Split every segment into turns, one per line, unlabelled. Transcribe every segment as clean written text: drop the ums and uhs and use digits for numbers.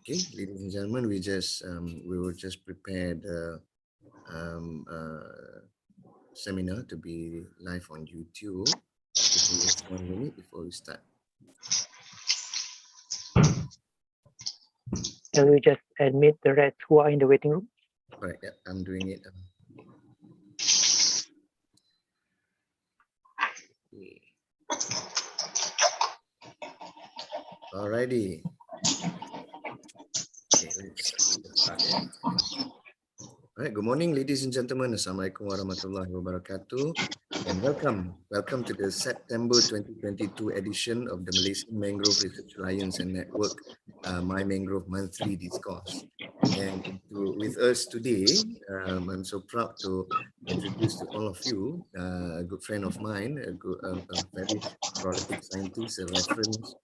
Okay, ladies and gentlemen, we will just prepare the seminar to be live on YouTube. Just 1 minute before we start.
Can we just admit the rest who are in the waiting room?
Right, yeah, I'm doing it. Okay. Alrighty. Okay, let's start. All right, good morning, ladies and gentlemen. Assalamualaikum warahmatullahi wabarakatuh. And welcome to the September 2022 edition of the Malaysian Mangrove Research Alliance and Network, MyMangrove Monthly Discourse. And with us today, I'm so proud to introduce to all of you a good friend of mine, a very prolific scientist, a reference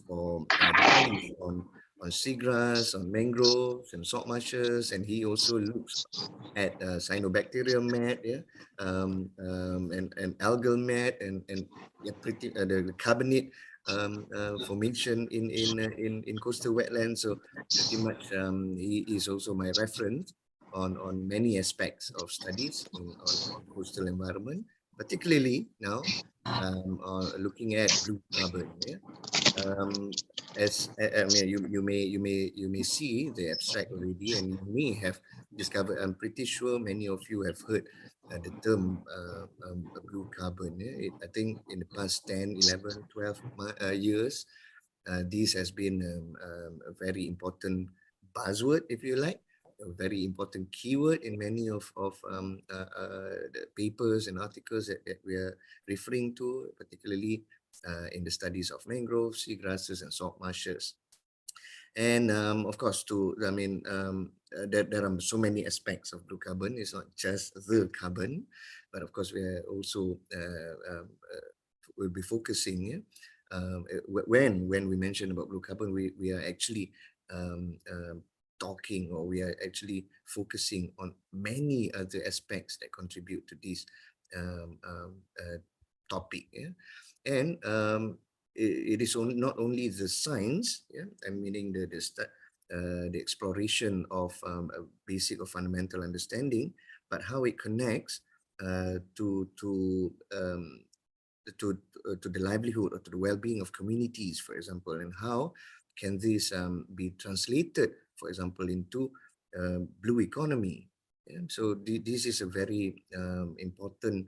for the studies on seagrass, on mangroves and salt marshes, and he also looks at cyanobacterium mat, and algal mat, and the carbonate formation in coastal wetlands. So pretty much he is also my reference on many aspects of studies on coastal environment, particularly now looking at blue carbon. I mean, you may see the abstract already, and you may have discovered. I'm pretty sure many of you have heard the term blue carbon. I think in the past 10, 11, 12 years, this has been a very important buzzword, if you like, a very important keyword in many of the papers and articles that we are referring to, particularly in the studies of mangroves, seagrasses, and salt marshes. And of course, there are so many aspects of blue carbon. It's not just the carbon, but of course, we are also will be focusing. When we mention about blue carbon, we are actually talking, or we are actually focusing on many other aspects that contribute to this topic. And it is not only the science, meaning the exploration of a basic or fundamental understanding, but how it connects to the livelihood or to the well-being of communities, for example, and how can this be translated, for example, into blue economy. So this is a very important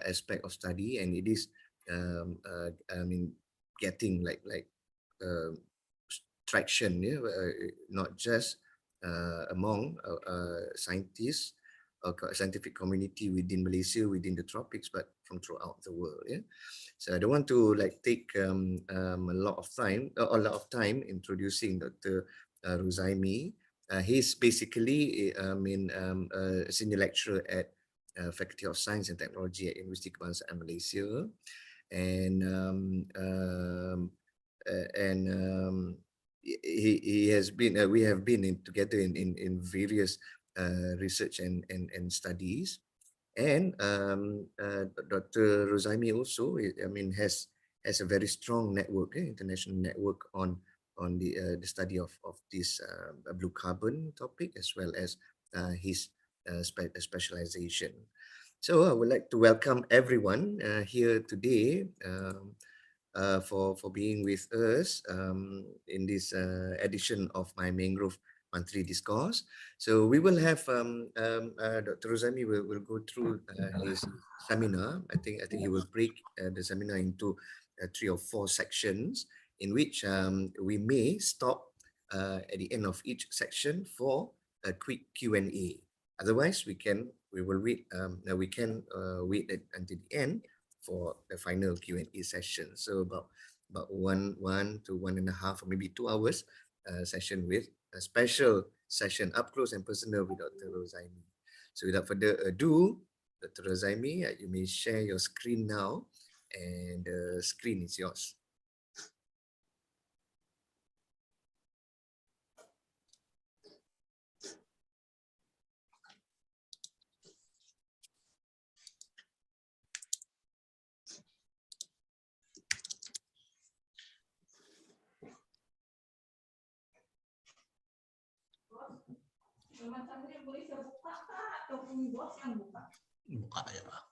aspect of study, and it is getting like traction, not just among scientists or scientific community within Malaysia, within the tropics, but from throughout the world. So I don't want to take a lot of time introducing Dr. Rozaimi. He's basically a senior lecturer at Faculty of Science and Technology at University Kebangsaan Malaysia, and he has been. We have been together in various research and studies, and Dr. Rozaimi also, has a very strong network, international network on the study of this blue carbon topic, as well as his specialization. So I would like to welcome everyone here today for being with us in this edition of MyMangrove Monthly Discourse. So we will have Dr. Rozaimi will go through his seminar. I think he will break the seminar into 3 or 4 sections, in which we may stop at the end of each section for a quick Q&A. Otherwise, we can wait until the end for the final Q&A session. So about 1 to 1.5 or maybe 2 hours session with a special session up close and personal with Dr. Rozaimi. So without further ado, Dr. Rozaimi, you may share your screen now, and the screen is yours.
Buka aja Pak.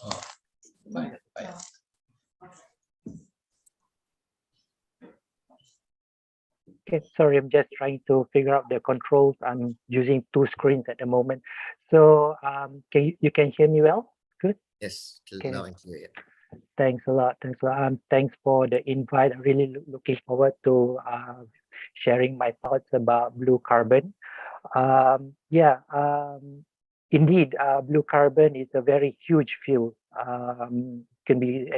Oh, baik.
Okay, sorry, I'm just trying to figure out the controls. I'm using two screens at the moment. So you can hear me well? Good.
Yes,
Okay.
now I hear you.
Thanks a lot. Thanks a lot. Thanks for the invite. I'm really looking forward to sharing my thoughts about blue carbon. Indeed, blue carbon is a very huge field. Can be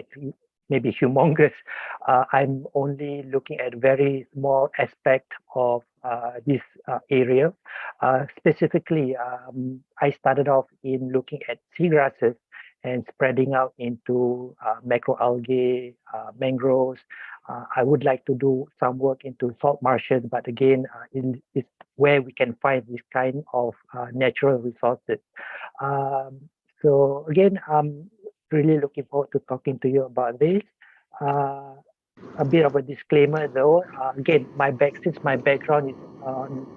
maybe humongous. I'm only looking at very small aspect of this area. Specifically, I started off in looking at seagrasses and spreading out into macroalgae, mangroves. I would like to do some work into salt marshes, but again, it's where we can find this kind of natural resources. So again, I'm really looking forward to talking to you about this. A bit of a disclaimer though, again, since my background is on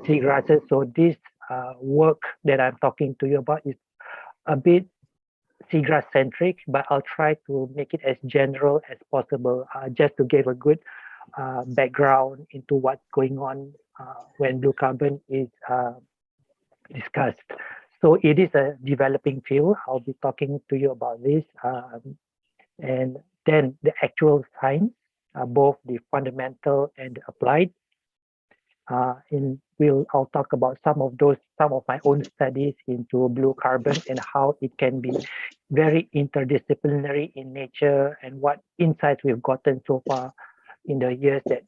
seagrasses, so this work that I'm talking to you about is a bit seagrass centric, but I'll try to make it as general as possible, just to give a good background into what's going on when blue carbon is discussed. So it is a developing field. I'll be talking to you about this. And then the actual science, both the fundamental and the applied. I'll talk about some of my own studies into blue carbon and how it can be very interdisciplinary in nature and what insights we've gotten so far in the years that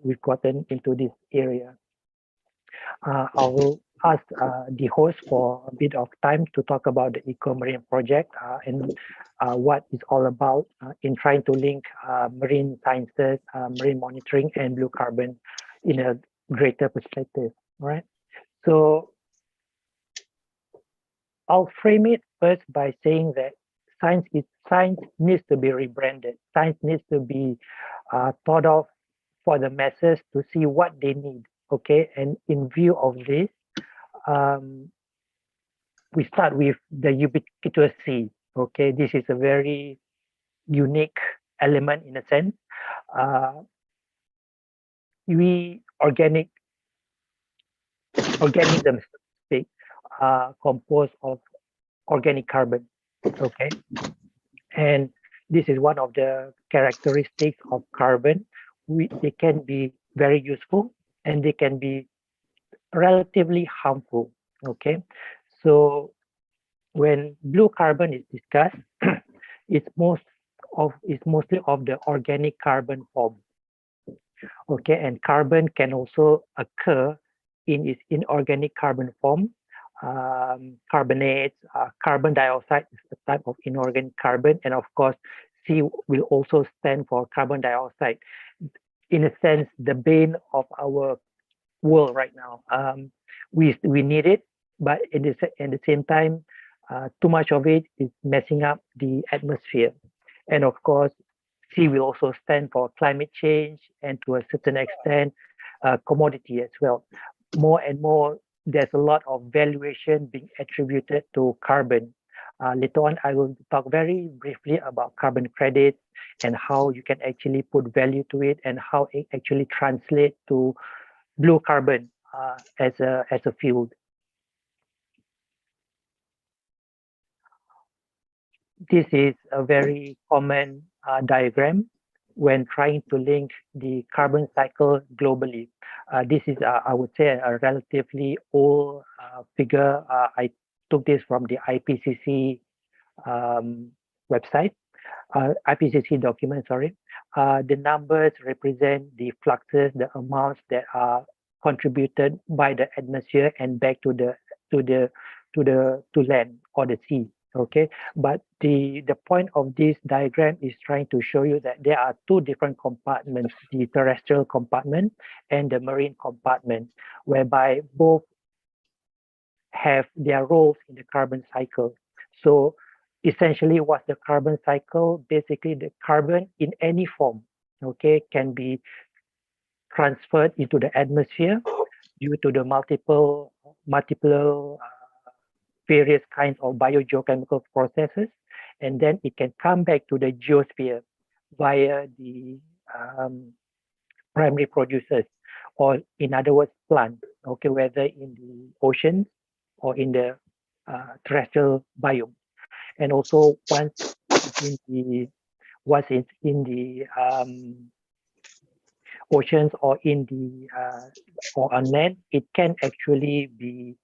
we've gotten into this area. I'll ask the host for a bit of time to talk about the EcoMarine project and what it's all about in trying to link marine sciences, marine monitoring, and blue carbon in a greater perspective. All right. So I'll frame it first by saying that science needs to be rebranded. Science needs to be thought of for the masses to see what they need. Okay, and in view of this, we start with the ubiquitous sea. Okay, this is a very unique element in a sense. Organisms composed of organic carbon. Okay, and this is one of the characteristics of carbon. They can be very useful and they can be relatively harmful. Okay, so when blue carbon is discussed, it's mostly of the organic carbon form. Okay, and carbon can also occur in its inorganic carbon form. Carbonates, carbon dioxide is the type of inorganic carbon, and of course, C will also stand for carbon dioxide. In a sense, the bane of our world right now. We need it, but at the same time, too much of it is messing up the atmosphere. And of course, C will also stand for climate change and to a certain extent, commodity as well. More and more, there's a lot of valuation being attributed to carbon. Later on, I will talk very briefly about carbon credits and how you can actually put value to it and how it actually translates to blue carbon as a field. This is a very common diagram when trying to link the carbon cycle globally. This is, I would say, a relatively old figure. I took this from the IPCC website, IPCC document, sorry. The numbers represent the fluxes, the amounts that are contributed by the atmosphere and back to land or the sea. Okay, but the point of this diagram is trying to show you that there are two different compartments, the terrestrial compartment and the marine compartment, whereby both have their roles in the carbon cycle. So essentially, what's the carbon cycle? Basically, the carbon in any form, okay, can be transferred into the atmosphere due to the multiple various kinds of biogeochemical processes, and then it can come back to the geosphere via the primary producers, or in other words, plants, okay, whether in the oceans or in the terrestrial biome. And also once it's in the oceans or in the or on land, it can actually be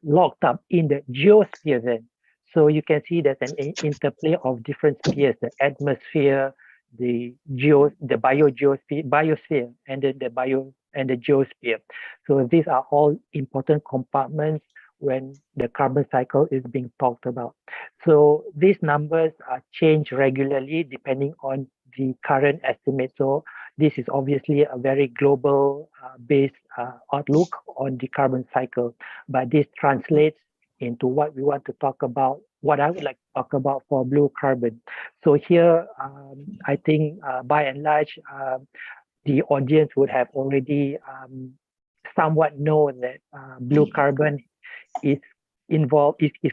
locked up in the geosphere then. So you can see there's an interplay of different spheres: the atmosphere, the biosphere, and then the geosphere. So these are all important compartments when the carbon cycle is being talked about. So these numbers are changed regularly depending on the current estimate. So this is obviously a very global based outlook on the carbon cycle, but this translates into what we want to talk about, what I would like to talk about for blue carbon. So here, I think by and large, the audience would have already somewhat known that blue carbon is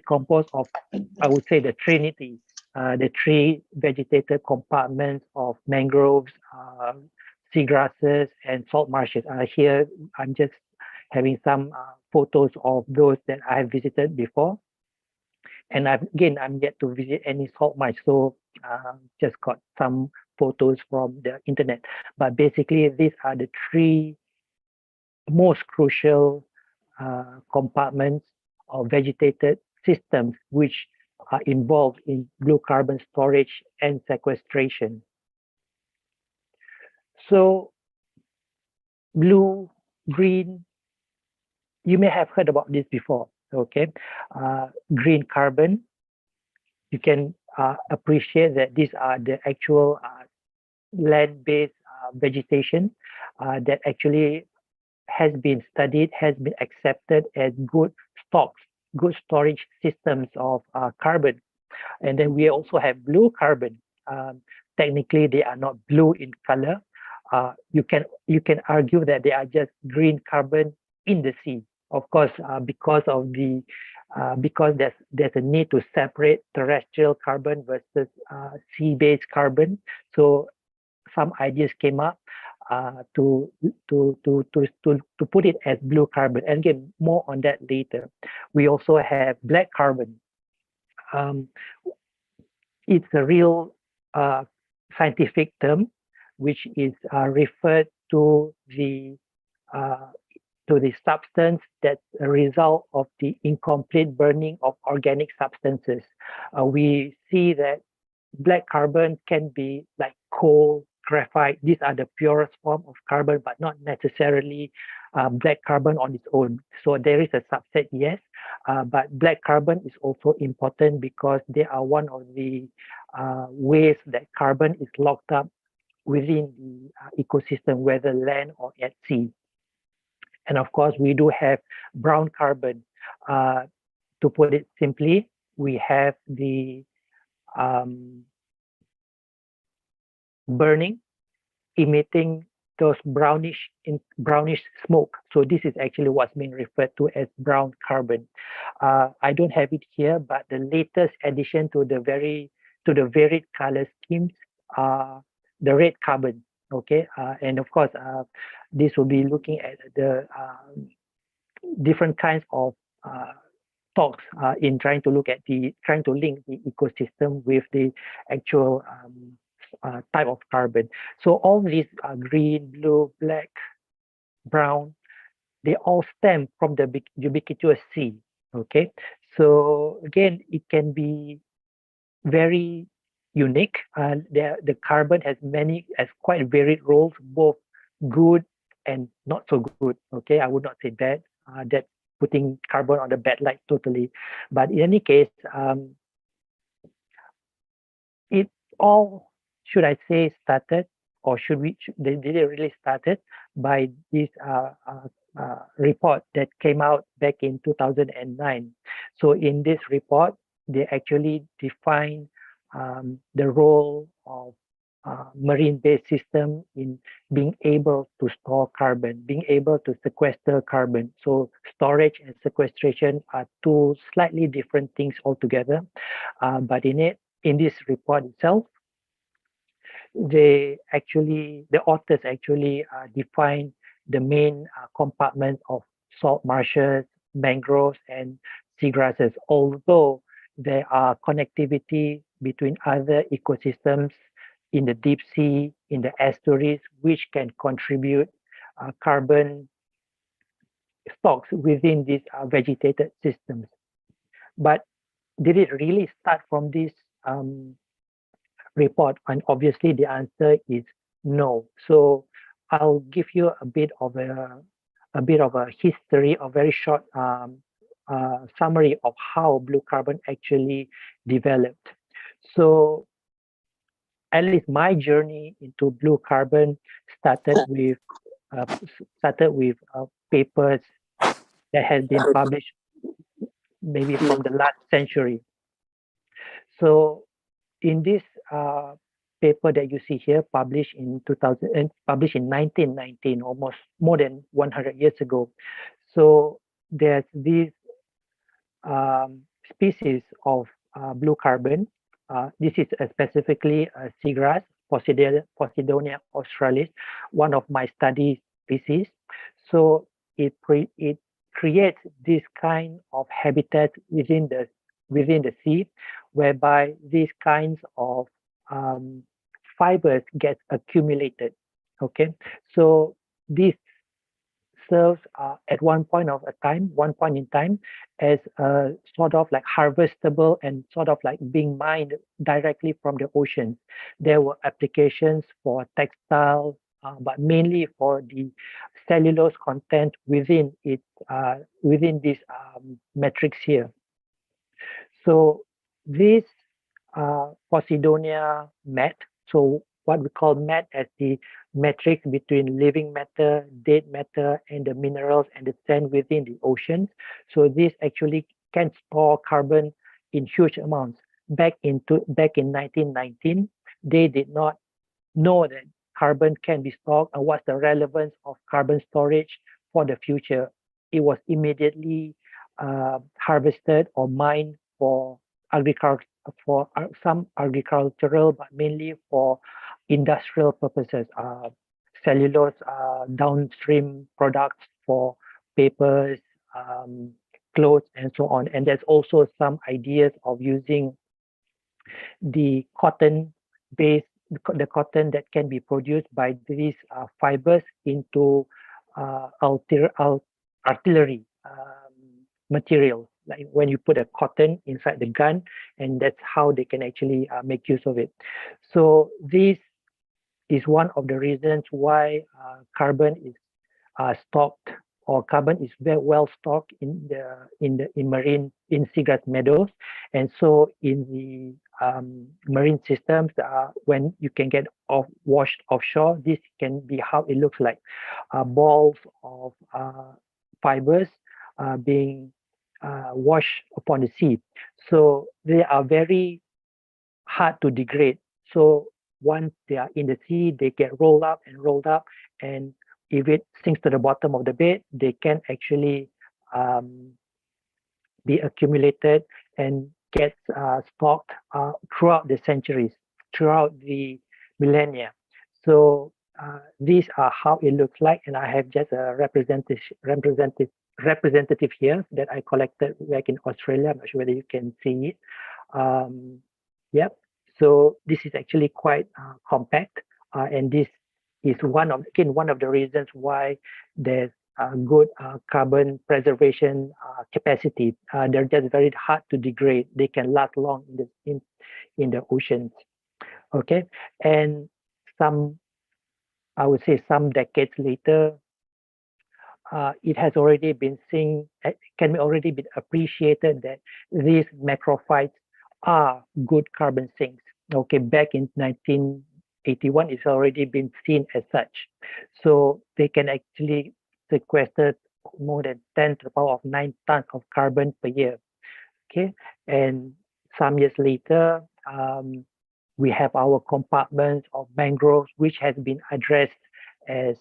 composed of, I would say, the trinity, the three vegetated compartments of mangroves, seagrasses, and salt marshes. Here, I'm just having some photos of those that I have visited before. And I'm yet to visit any salt marsh, so just got some photos from the internet. But basically, these are the three most crucial compartments of vegetated systems which are involved in blue carbon storage and sequestration. So blue, green, you may have heard about this before, okay? Green carbon, you can appreciate that these are the actual land-based vegetation that actually has been studied, has been accepted as good stocks, good storage systems of carbon. And then we also have blue carbon. Technically, they are not blue in color. You can argue that they are just green carbon in the sea. Of course, because there's a need to separate terrestrial carbon versus sea-based carbon. So some ideas came up to put it as blue carbon. And again, more on that later. We also have black carbon. It's a real scientific term, which is referred to the substance that's a result of the incomplete burning of organic substances. We see that black carbon can be like coal, graphite. These are the purest form of carbon, but not necessarily black carbon on its own. So there is a subset, yes, but black carbon is also important because they are one of the ways that carbon is locked up within the ecosystem, whether land or at sea. And of course, we do have brown carbon. To put it simply, we have the burning, emitting those brownish smoke. So this is actually what's being referred to as brown carbon. I don't have it here, but the latest addition to the varied color schemes are the red carbon. Okay, and of course, this will be looking at the different kinds of talks in trying to link the ecosystem with the actual type of carbon. So all these green, blue, black, brown, they all stem from the ubiquitous sea. Okay, so again, it can be very unique. The carbon has quite varied roles, both good and not so good. Okay, I would not say bad. That putting carbon on the bad light totally. But in any case, it all, should I say, started, or did it really started by this report that came out back in 2009. So in this report, they actually define the role of marine-based system in being able to store carbon, being able to sequester carbon. So storage and sequestration are two slightly different things altogether. But in this report itself, the authors actually define the main compartment of salt marshes, mangroves, and seagrasses, although there are connectivity between other ecosystems in the deep sea, in the estuaries, which can contribute carbon stocks within these vegetated systems. But did it really start from this report? And obviously the answer is no. So I'll give you a bit of a history, a very short summary of how blue carbon actually developed. So at least my journey into blue carbon started with papers that had been published maybe from the last century. So in this paper that you see here, published in 1919, almost more than 100 years ago. So there's this species of blue carbon. This is specifically a seagrass, Posidonia australis, one of my study species. So it creates this kind of habitat within the sea, whereby these kinds of fibers get accumulated. Okay, so this serves at one point in time as a sort of like harvestable and sort of like being mined directly from the ocean. There were applications for textile, but mainly for the cellulose content within it, within this matrix here. So this Posidonia mat, so what we call mat as the matrix between living matter, dead matter, and the minerals and the sand within the oceans. So this actually can store carbon in huge amounts. Back in 1919, they did not know that carbon can be stored and what's the relevance of carbon storage for the future. It was immediately harvested or mined for agriculture, for some agricultural, but mainly for industrial purposes, cellulose, downstream products for papers, clothes, and so on. And there's also some ideas of using the cotton-based, the cotton that can be produced by these fibers into artillery materials, like when you put a cotton inside the gun, and that's how they can actually make use of it. So this is one of the reasons why carbon is stocked, or carbon is very well stocked in marine, in seagrass meadows. And so in the marine systems, when you can get washed offshore, this can be how it looks like, balls of fibers being washed upon the sea. So they are very hard to degrade. So once they are in the sea, they get rolled up, and if it sinks to the bottom of the bed, they can actually be accumulated and get stocked throughout the centuries, throughout the millennia. So these are how it looks like, and I have just a representative here that I collected back in Australia. I'm not sure whether you can see it. Yep. So this is actually quite compact, and this is one of the reasons why there's good carbon preservation capacity. They're just very hard to degrade. They can last long in the oceans. Okay, and I would say some decades later, it has already been seen, can already be appreciated that these macrophytes are good carbon sinks. Okay, back in 1981, it's already been seen as such. So they can actually sequester more than 10 to the power of 9 tons of carbon per year. Okay, and some years later, We have our compartments of mangroves, which has been addressed as,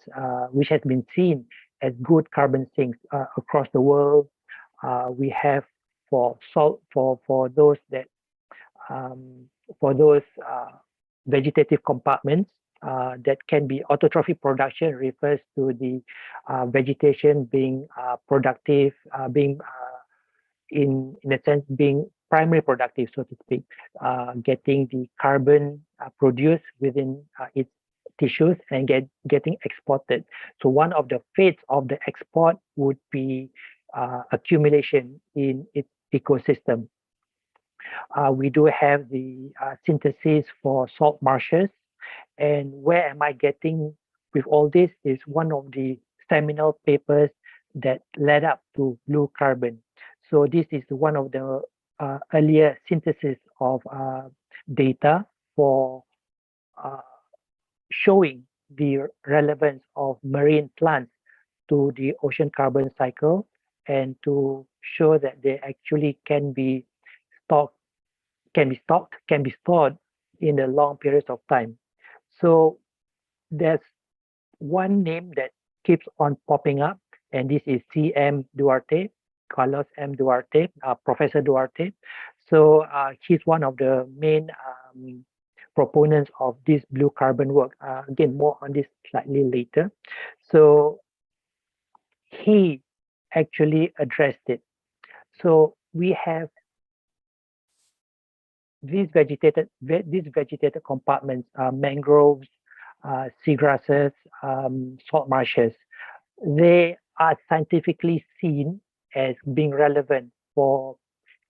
which has been seen as good carbon sinks across the world. We have for salt for those that for those vegetative compartments that can be autotrophic production refers to the vegetation being productive, being in a sense being primary productive, so to speak, getting the carbon produced within its tissues and getting exported. So one of the fates of the export would be accumulation in its ecosystem. We do have the synthesis for salt marshes. And where am I getting with all this is one of the seminal papers that led up to blue carbon. So this is one of the earlier synthesis of data for showing the relevance of marine plants to the ocean carbon cycle and to show that they actually can be stored in a long periods of time. So there's one name that keeps on popping up, and this is C.M. Duarte, Carlos M. Duarte, Professor Duarte. So he's one of the main proponents of this blue carbon work. Again, more on this slightly later. So he actually addressed it. So we have these vegetated compartments, mangroves, seagrasses, salt marshes. They are scientifically seen as being relevant for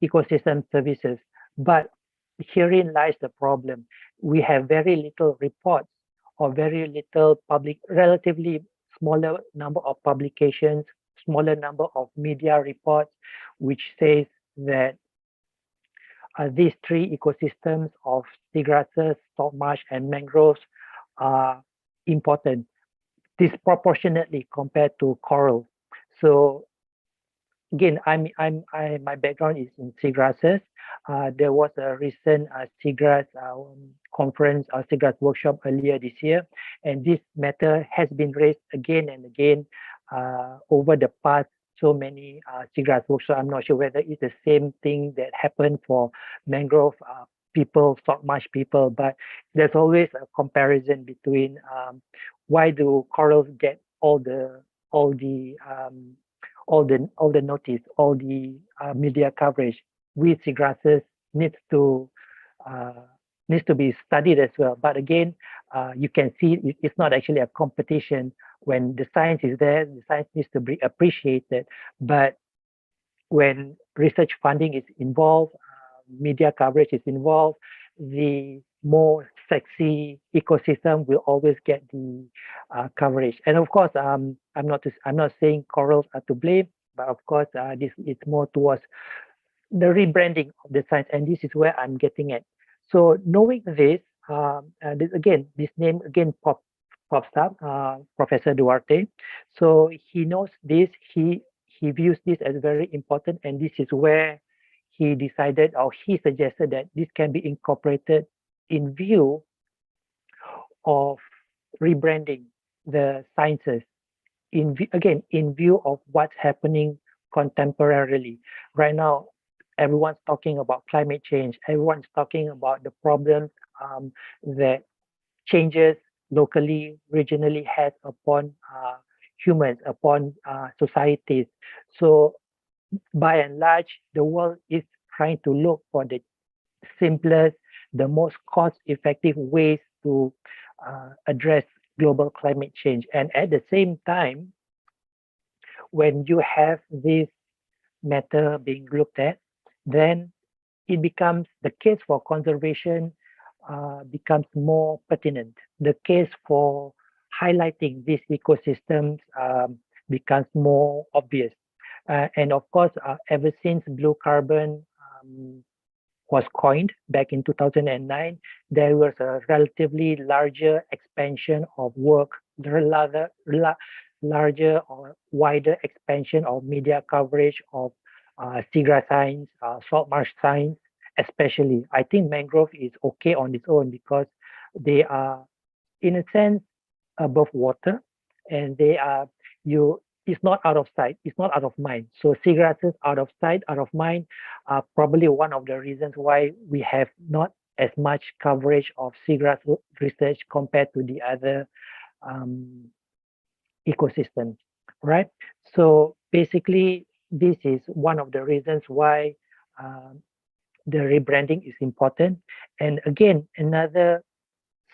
ecosystem services. But herein lies the problem. We have very little reports or very little relatively smaller number of publications, smaller number of media reports, which says that these three ecosystems of seagrasses, salt marsh, and mangroves are important disproportionately compared to coral. So again, my background is in seagrasses. There was a recent seagrass conference or seagrass workshop earlier this year, and this matter has been raised again and again over the past so many seagrass workshops. I'm not sure whether it's the same thing that happened for mangrove people, salt marsh people, but there's always a comparison between why do corals get all the notice, all the media coverage. We seagrasses needs to be studied as well. But again, you can see it's not actually a competition. When the science is there, the science needs to be appreciated. But when research funding is involved, media coverage is involved, the more sexy ecosystem will always get the coverage. And of course, I'm not saying corals are to blame, but of course, this is more towards the rebranding of the science, and this is where I'm getting at. So knowing this, this name again pops up, Professor Duarte. So he knows this. He views this as very important, and this is where he decided, or he suggested, that this can be incorporated in view of rebranding the sciences, in view of what's happening contemporarily. Right now, everyone's talking about climate change. Everyone's talking about the problems that changes locally, regionally has upon humans, upon societies. So by and large, the world is trying to look for the simplest, the most cost-effective ways to address global climate change. And at the same time, when you have this matter being looked at, then it becomes the case for conservation becomes more pertinent. The case for highlighting these ecosystems becomes more obvious. And of course, ever since blue carbon was coined back in 2009, there was a relatively larger expansion of work, larger or wider expansion of media coverage of seagrass science, salt marsh science, especially. I think mangrove is okay on its own because they are, in a sense, above water, and they are you. It's not out of sight. It's not out of mind. So seagrasses out of sight, out of mind, are probably one of the reasons why we have not as much coverage of seagrass research compared to the other um, ecosystems, right? So basically, this is one of the reasons why um, the rebranding is important. And again, another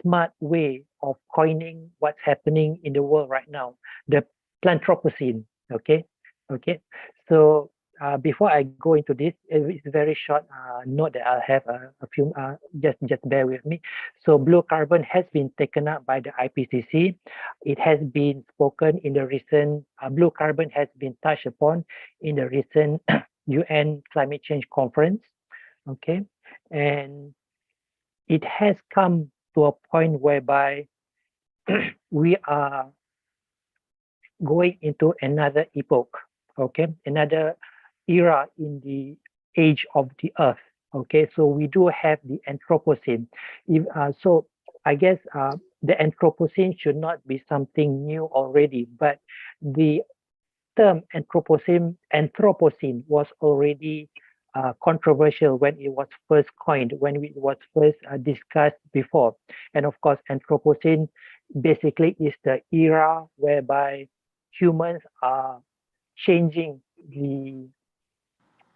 smart way of coining what's happening in the world right now, the Planthropocene. Okay, okay. So before I go into this, it's a very short note that I'll have a few. Just bear with me. So blue carbon has been taken up by the IPCC. It has been spoken in the recent. Blue carbon has been touched upon in the recent UN climate change conference. Okay, and it has come to a point whereby we are going into another epoch, okay, another era in the age of the earth. Okay, so we do have the Anthropocene. So I guess the Anthropocene should not be something new already, but the term Anthropocene was already controversial when it was first coined, when it was first discussed before. And of course, Anthropocene basically is the era whereby humans are changing the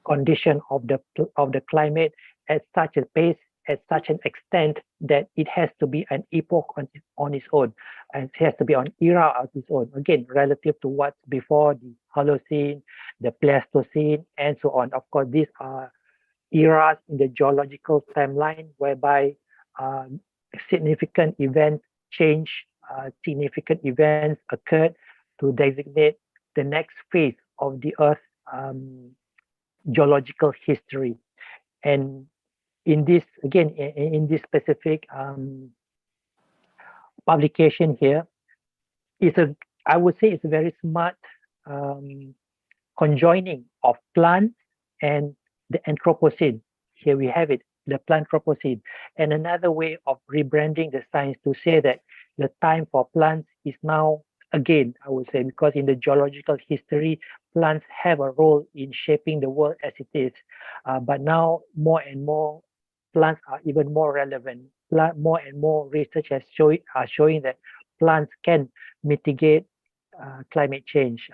condition of the climate at such a pace, at such an extent that it has to be an epoch on its own, and it has to be an era of its own. Again, relative to what's before the Holocene, the Pleistocene, and so on. Of course, these are eras in the geological timeline whereby uh, significant events change, significant events occurred to designate the next phase of the Earth geological history. And in this, again, in this specific publication here, I would say it's a very smart um, conjoining of plants and the Anthropocene. Here we have it, the Planthropocene. And another way of rebranding the science to say that the time for plants is now again, I would say, because in the geological history, plants have a role in shaping the world as it is. But now more and more plants are even more relevant. More and more research are showing that plants can mitigate climate change.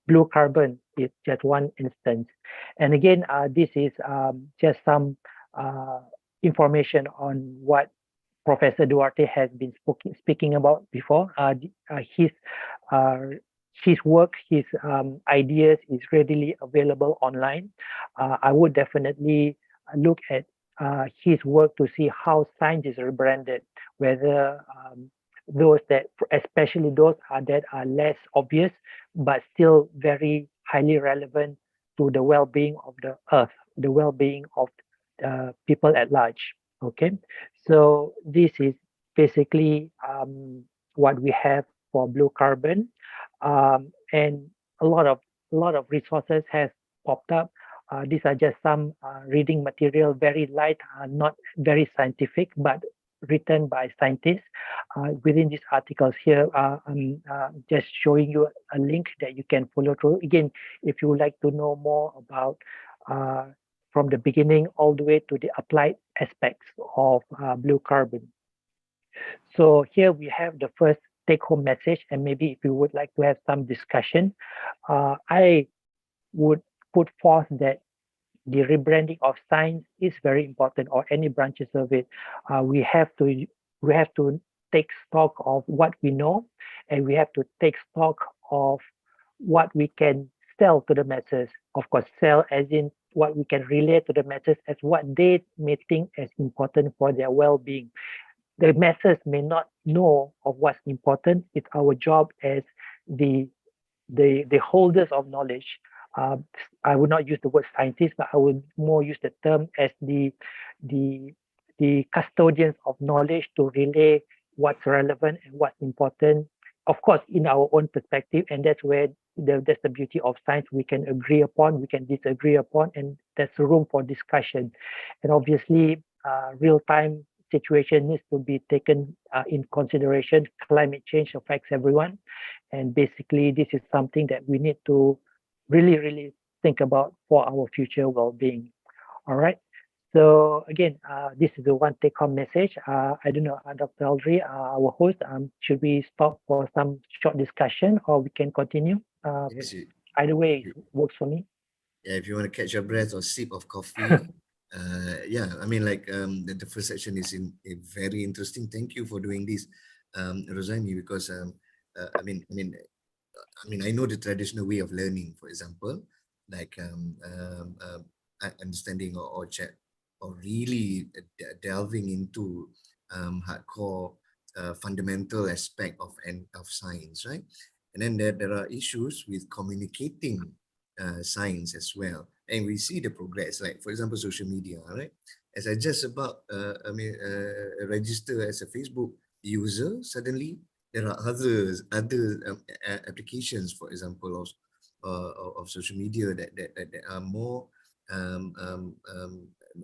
Blue carbon is just one instance. And again, this is just some uh, information on what Professor Duarte has been speaking about before. Uh, his work, his ideas is readily available online. I would definitely look at his work to see how science is rebranded, whether those that, especially those that are less obvious, but still very highly relevant to the well-being of the earth, the well-being of people at large. Okay, so this is basically what we have for blue carbon, and a lot of resources has popped up. These are just some reading material, very light, not very scientific, but written by scientists. Within these articles here, I'm just showing you a link that you can follow through. Again, if you would like to know more about from the beginning all the way to the applied aspects of blue carbon. So here we have the first take-home message, and maybe if you would like to have some discussion, I would put forth that the rebranding of science is very important, or any branches of it. We have to take stock of what we know, and we have to take stock of what we can sell to the masses. Of course, sell as in what we can relate to the masses as what they may think as important for their well-being. The masses may not know of what's important. It's our job as the the holders of knowledge. Uh, I would not use the word scientist, but I would more use the term as the the custodians of knowledge to relay what's relevant and what's important of course, in our own perspective, and that's where that's the beauty of science. We can agree upon, we can disagree upon, and there's room for discussion. And obviously, real-time situation needs to be taken in consideration. Climate change affects everyone, and basically, this is something that we need to really, really think about for our future well-being. All right. So again, this is the one take-home message. I don't know, Dr. Aldri, our host, should we stop for some short discussion or we can continue?
Yes,
Either way, it works for me.
yeah, if you want to catch your breath or sip of coffee, yeah, I mean, like the first section is very interesting. Thank you for doing this, Rozaimi, because I know the traditional way of learning, for example, like understanding or chat or really delving into hardcore fundamental aspect of science, right? And then there are issues with communicating science as well, and we see the progress. Like for example, social media, right? As I just about register as a Facebook user, suddenly there are other applications, for example, of social media that are more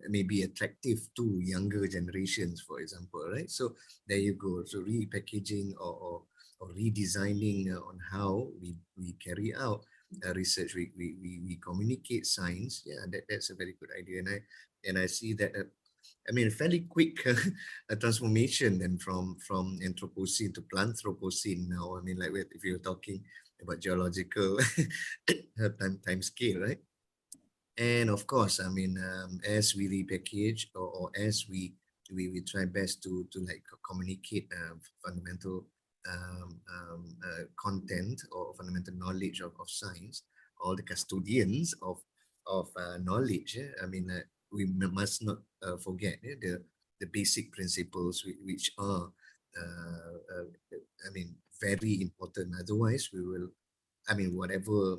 maybe attractive to younger generations, for example, right? So there you go. So repackaging or redesigning on how we carry out research, we communicate science. Yeah, that's a very good idea, and I see that. Fairly quick transformation then from Anthropocene to Planthropocene now. I mean, like if you're talking about geological time scale, right? And of course, as we repackage or as we try best to like communicate fundamental content or fundamental knowledge of science, all the custodians of knowledge. We must not forget the basic principles which are very important. Otherwise, we will. Whatever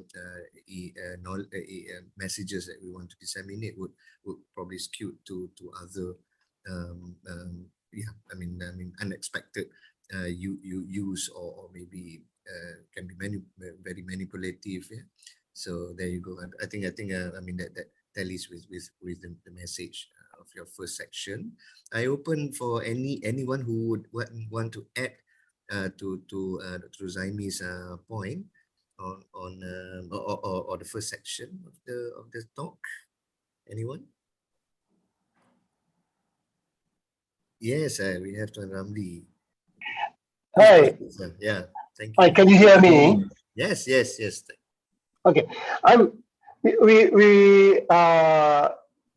messages that we want to disseminate would probably skew to other unexpected use or maybe can be very manipulative. Yeah. So there you go. I think that tallies with the message of your first section. I open for anyone who would want to add to Dr. Zaimi's point or the first section of the talk. Anyone? Yes, we have Tuan Ramli.
Hi.
Yeah, thank
Hi,
you.
can you hear me?
Yes.
Okay.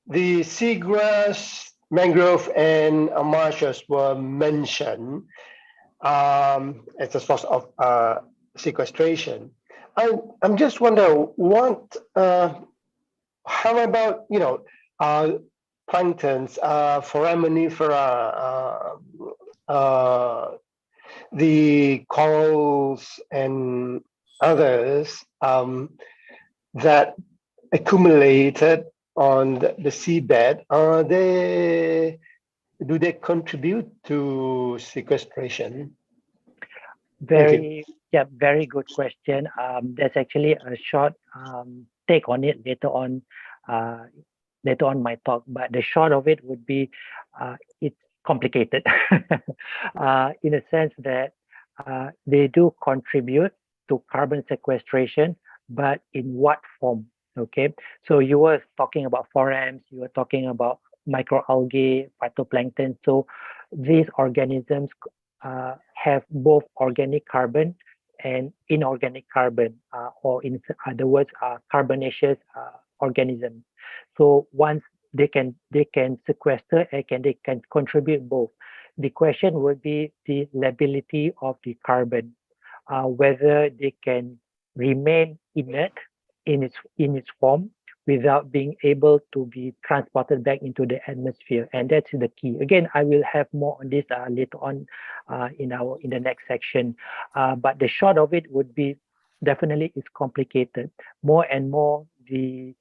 The seagrass, mangrove, and marshes were mentioned as a source of sequestration. I'm just wondering how about planktons, foraminifera, the corals and others that accumulated on the seabed, do they contribute to sequestration?
Very good question. There's actually a short take on it later on my talk, but the short of it would be it's complicated in a sense that they do contribute to carbon sequestration, but in what form? Okay, so you were talking about forams, you were talking about microalgae, phytoplankton. So these organisms have both organic carbon and inorganic carbon, or in other words, carbonaceous organisms. So once they can sequester and they can contribute both. The question would be the lability of the carbon, whether they can remain inert in its form without being able to be transported back into the atmosphere, and that's the key. Again, I will have more on this later on in the next section. But the short of it would be definitely it's complicated. More and more, the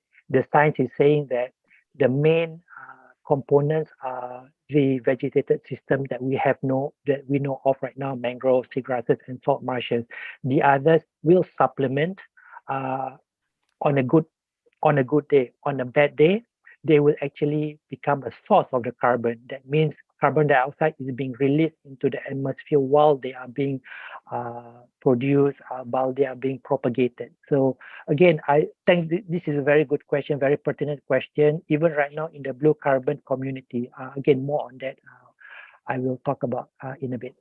science is saying that the main components are the vegetated system that we know of right now, mangroves, seagrasses, and salt marshes. The others will supplement on a good day. On a bad day, they will actually become a source of the carbon. That means carbon dioxide is being released into the atmosphere while they are being produced, while they are being propagated. So again, I think this is a very good question, very pertinent question, even right now in the blue carbon community. Again, more on that I will talk about in a bit.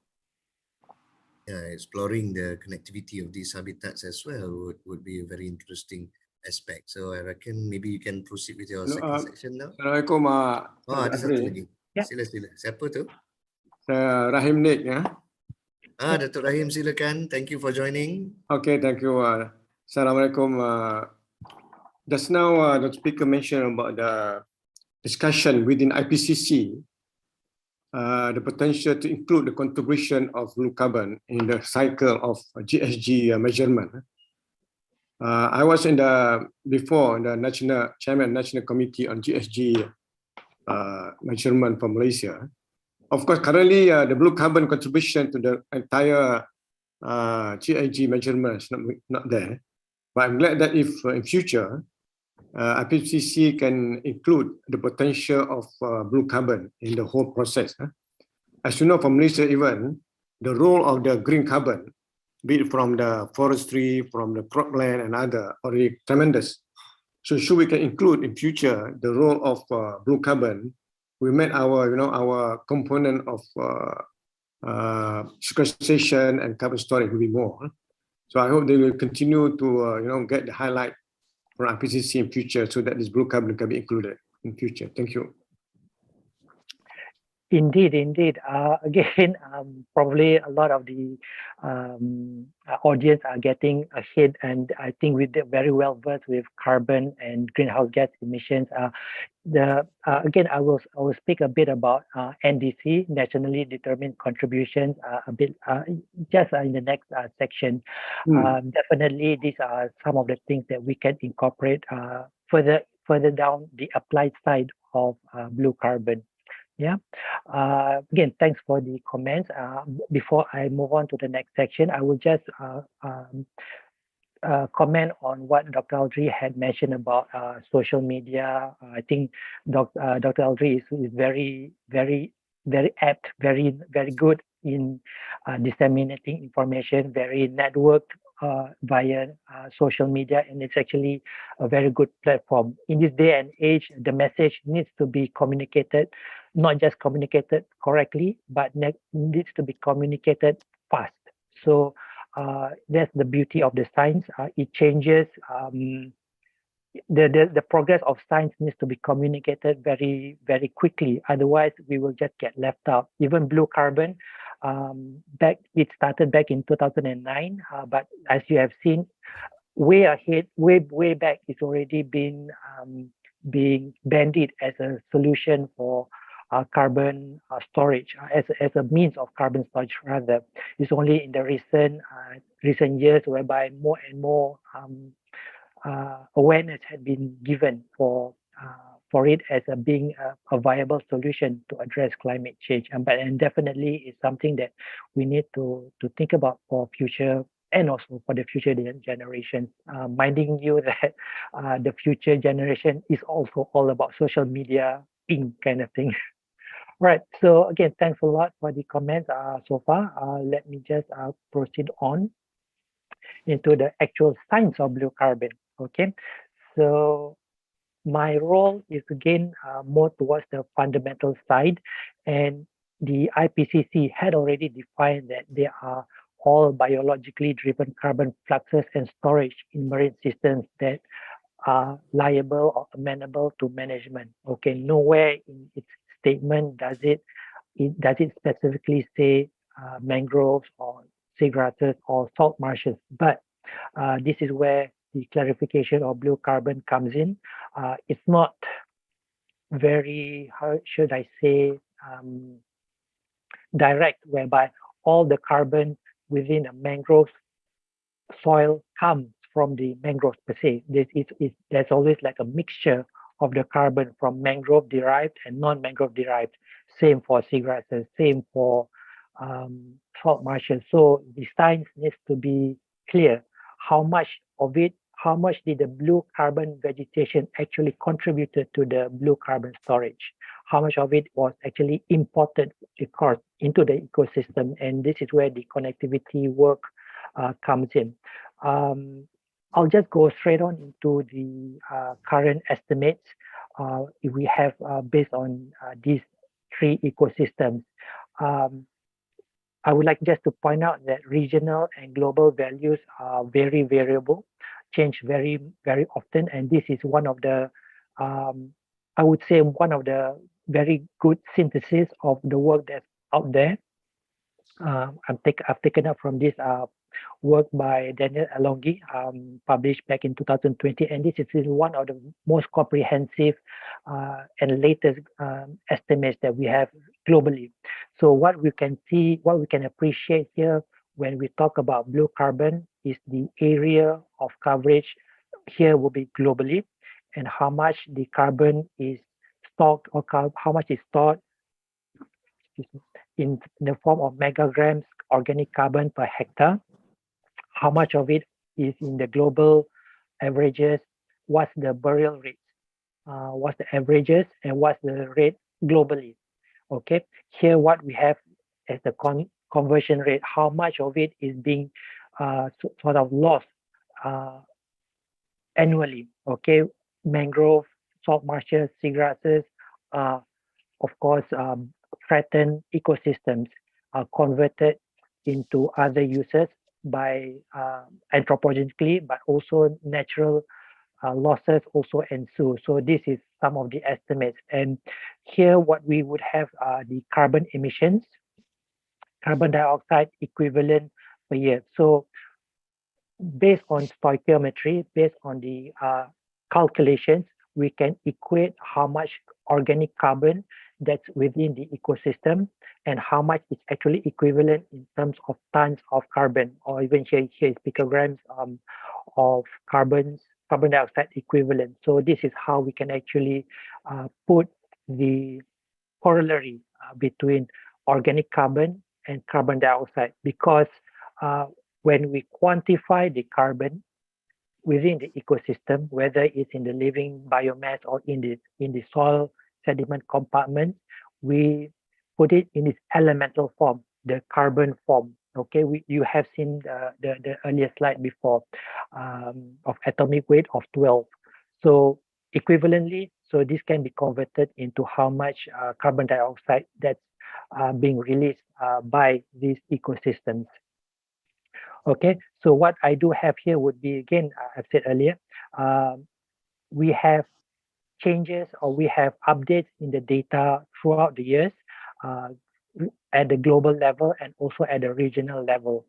Yeah, exploring the connectivity of these habitats as well would be a very interesting aspect. So I reckon maybe you can proceed with your second section now.
Assalamualaikum,
Oh, ada satu
Azri.
lagi.
Ya.
Sila. Siapa tu?
Saya Rahim Nik ya.
Datuk Rahim, silakan. Thank you for joining.
Okay, thank you. Assalamualaikum. Just now, the speaker mentioned about the discussion within IPCC, the potential to include the contribution of blue carbon in the cycle of GHG measurement. I was before the chairman National Committee on GHG measurement for Malaysia. Of course, currently the blue carbon contribution to the entire GHG measurement is not there. But I'm glad that if in future IPCC can include the potential of blue carbon in the whole process. As you know, for Malaysia even, the role of the green carbon, be it from the forestry, from the cropland and other, already tremendous. So should we can include in future the role of blue carbon, we met our component of sequestration and carbon storage will be more. So I hope they will continue to get the highlight from IPCC in future so that this blue carbon can be included in future. Thank you.
Indeed. Again, probably a lot of the audience are getting ahead, and I think we did very well versed with carbon and greenhouse gas emissions. Again, I will speak a bit about NDC, nationally determined contributions, a bit just in the next section. Definitely, these are some of the things that we can incorporate further down the applied side of blue carbon. Yeah. Again, thanks for the comments. Before I move on to the next section, I will just comment on what Dr. Aldri had mentioned about social media. I think Dr. Aldri is very apt, very good in disseminating information, very networked via social media, and it's actually a very good platform. In this day and age, the message needs to be communicated, not just communicated correctly, but needs to be communicated fast. So that's the beauty of the science. It changes. The progress of science needs to be communicated very, very quickly. Otherwise, we will just get left out. Even blue carbon, it started back in 2009, but as you have seen, way ahead, way back, it's already been being bandied as a solution for carbon storage, as a means of carbon storage rather. It's only in the recent years whereby more and more awareness had been given for it as being a viable solution to address climate change. And definitely is something that we need to think about for future and also for the future generations. Minding you that the future generation is also all about social media kind of thing. Right. So again, thanks a lot for the comments so far. Let me just proceed on into the actual science of blue carbon. Okay. So my role is again more towards the fundamental side, and the IPCC had already defined that there are all biologically driven carbon fluxes and storage in marine systems that are liable or amenable to management. Okay, nowhere in its statement does it specifically say mangroves or seagrasses or salt marshes, but this is where the clarification of blue carbon comes in. It's not very, how should I say, direct, whereby all the carbon within a mangrove soil comes from the mangroves per se. There's always like a mixture of the carbon from mangrove derived and non-mangrove derived. Same for seagrasses, same for salt marshes. So the science needs to be clear. How much of it, how much did the blue carbon vegetation actually contributed to the blue carbon storage? How much of it was actually imported, of course, into the ecosystem? And this is where the connectivity work comes in. I'll just go straight on into the current estimates. We have based on these three ecosystems. I would like just to point out that regional and global values are very variable, change very, very often. And this is one of the, I would say, one of the very good synthesis of the work that's out there. I've taken up from this work by Daniel Alongi, published back in 2020, and this is one of the most comprehensive and latest estimates that we have globally. So what we can see, what we can appreciate here when we talk about blue carbon is the area of coverage here will be globally, and how much the carbon is stored or how much is stored in the form of megagrams organic carbon per hectare. How much of it is in the global averages? What's the burial rate? What's the averages and what's the rate globally? Okay, here what we have as the conversion rate, how much of it is being sort of lost annually. Okay, mangrove, salt marshes, seagrasses, of course, threatened ecosystems are converted into other uses by anthropologically, but also natural losses also ensue. So this is some of the estimates. And here what we would have the carbon emissions, carbon dioxide equivalent per year. So based on stoichiometry, based on the calculations, we can equate how much organic carbon that's within the ecosystem and how much is actually equivalent in terms of tons of carbon, or even here is picograms of carbon dioxide equivalent. So this is how we can actually put the corollary between organic carbon and carbon dioxide, because when we quantify the carbon within the ecosystem, whether it's in the living biomass or in the soil sediment compartment, we put it in its elemental form, the carbon form. Okay, you have seen the earlier slide before of atomic weight of 12. So equivalently, so this can be converted into how much carbon dioxide that's being released by these ecosystems. Okay, so what I do have here would be, again, I've said earlier, we have changes or we have updates in the data throughout the years at the global level and also at the regional level.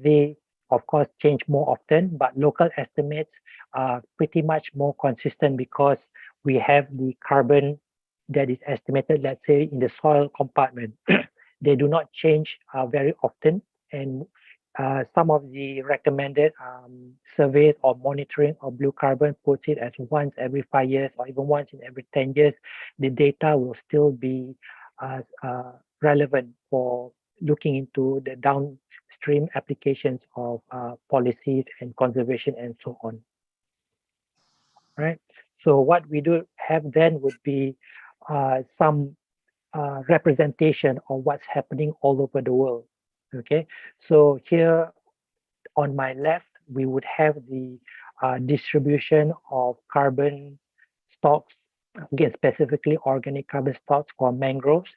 They, of course, change more often, but local estimates are pretty much more consistent because we have the carbon that is estimated, let's say, in the soil compartment. They do not change very often, and some of the recommended surveys or monitoring of blue carbon puts it as once every 5 years or even once in every 10 years. The data will still be relevant for looking into the downstream applications of policies and conservation and so on. Right. So what we do have then would be some representation of what's happening all over the world. Okay, so here on my left, we would have the distribution of carbon stocks, again, specifically organic carbon stocks for mangroves.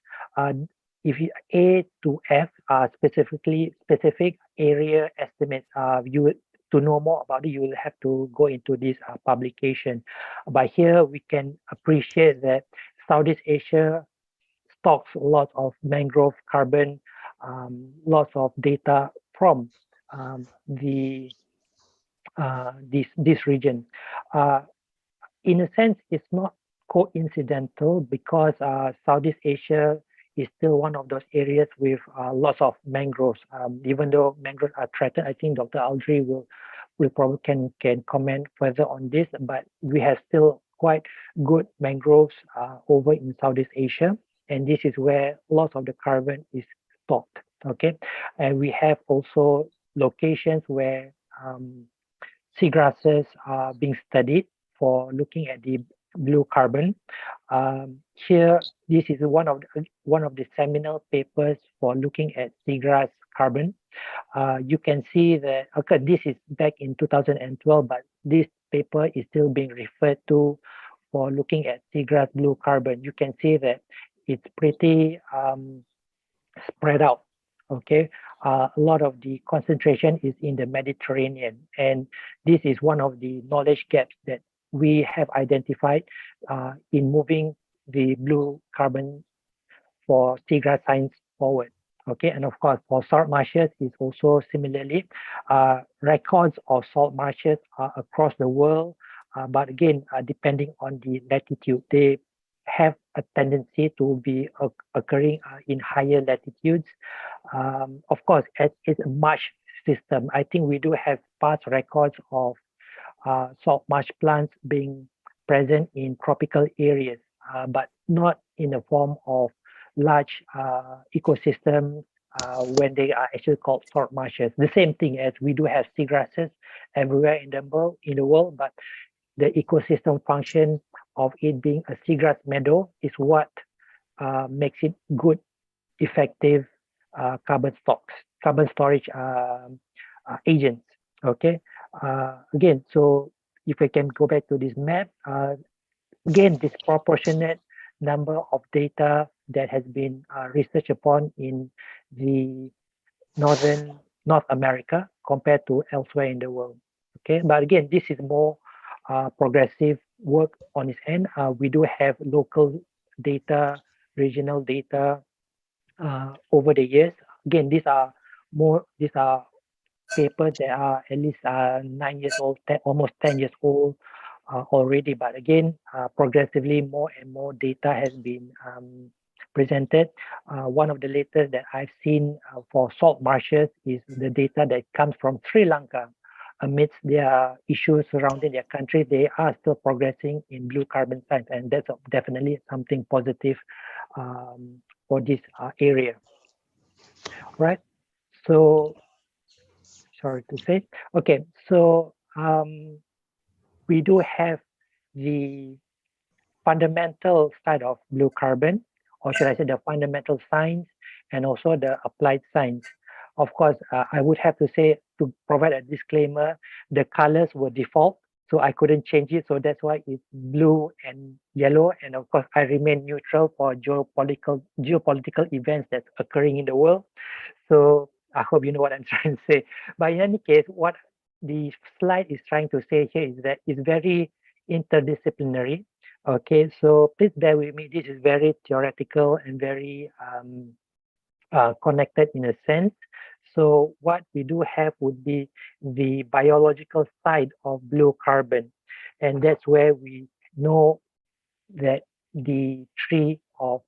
If you A to F are specific area estimates, to know more about it, you will have to go into this publication. But here we can appreciate that Southeast Asia stocks lots of mangrove carbon, lots of data from this region. In a sense, it's not coincidental because Southeast Asia is still one of those areas with lots of mangroves. Even though mangroves are threatened, I think Dr. Aldri will probably can comment further on this, but we have still quite good mangroves over in Southeast Asia, and this is where lots of the carbon is stored. Okay, and we have also locations where seagrasses are being studied for looking at the blue carbon. Here, this is one of the seminal papers for looking at seagrass carbon. You can see that, okay, this is back in 2012, but this paper is still being referred to for looking at seagrass blue carbon. You can see that it's pretty spread out. Okay, a lot of the concentration is in the Mediterranean, and this is one of the knowledge gaps that we have identified in moving the blue carbon for seagrass science forward. Okay, and of course, for salt marshes is also similarly. Records of salt marshes are across the world, but again, depending on the latitude, they have a tendency to be occurring in higher latitudes. Of course, it's a marsh system. I think we do have past records of salt marsh plants being present in tropical areas, but not in the form of large ecosystems when they are actually called salt marshes. The same thing as we do have seagrasses everywhere in the world, but the ecosystem function of it being a seagrass meadow is what makes it good, effective carbon storage agents. Okay. Again, so if we can go back to this map, again, disproportionate number of data that has been researched upon in the North America compared to elsewhere in the world. Okay, but again, this is more progressive work on its end. We do have local data, regional data over the years. Again, these are papers that are at least 9 years old, almost 10 years old already. But again, progressively more and more data has been presented. One of the latest that I've seen for salt marshes is the data that comes from Sri Lanka. Amidst their issues surrounding their country, they are still progressing in blue carbon science, and that's definitely something positive for this area. Right? So, sorry to say. Okay, so we do have the fundamental side of blue carbon, or should I say the fundamental science, and also the applied science. Of course, I would have to say, to provide a disclaimer, the colors were default, so I couldn't change it. So that's why it's blue and yellow. And of course, I remain neutral for geopolitical events that's occurring in the world. So I hope you know what I'm trying to say. But in any case, what the slide is trying to say here is that it's very interdisciplinary. Okay, so please bear with me. This is very theoretical and very connected in a sense. So what we do have would be the biological side of blue carbon. And that's where we know that the tree of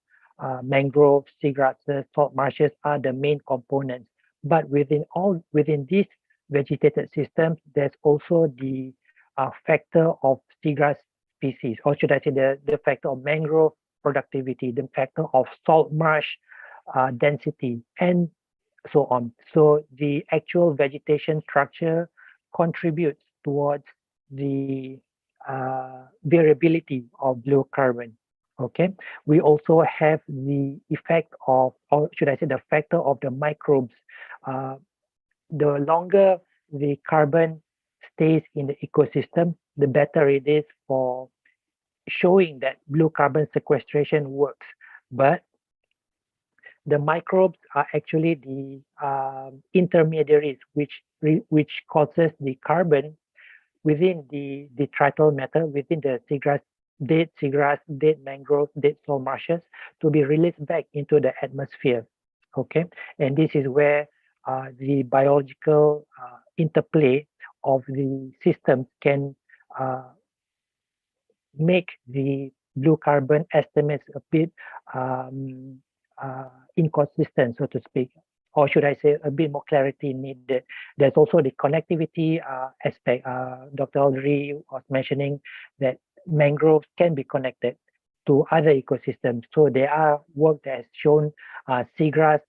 mangroves, seagrasses, salt marshes are the main components. But within these vegetated systems, there's also the factor of seagrass species, or should I say the factor of mangrove productivity, the factor of salt marsh density, and so on. So the actual vegetation structure contributes towards the variability of blue carbon. Okay, we also have the effect of, or should I say, the factor of the microbes. The longer the carbon stays in the ecosystem, the better it is for showing that blue carbon sequestration works. But the microbes are actually the intermediaries which causes the carbon within the detrital matter, within the dead seagrass, dead mangrove, dead salt marshes, to be released back into the atmosphere. Okay, and this is where the biological interplay of the system can make the blue carbon estimates a bit inconsistent, so to speak, or should I say a bit more clarity needed. There's also the connectivity aspect. Dr. Audrey was mentioning that mangroves can be connected to other ecosystems. So there are work that has shown seagrass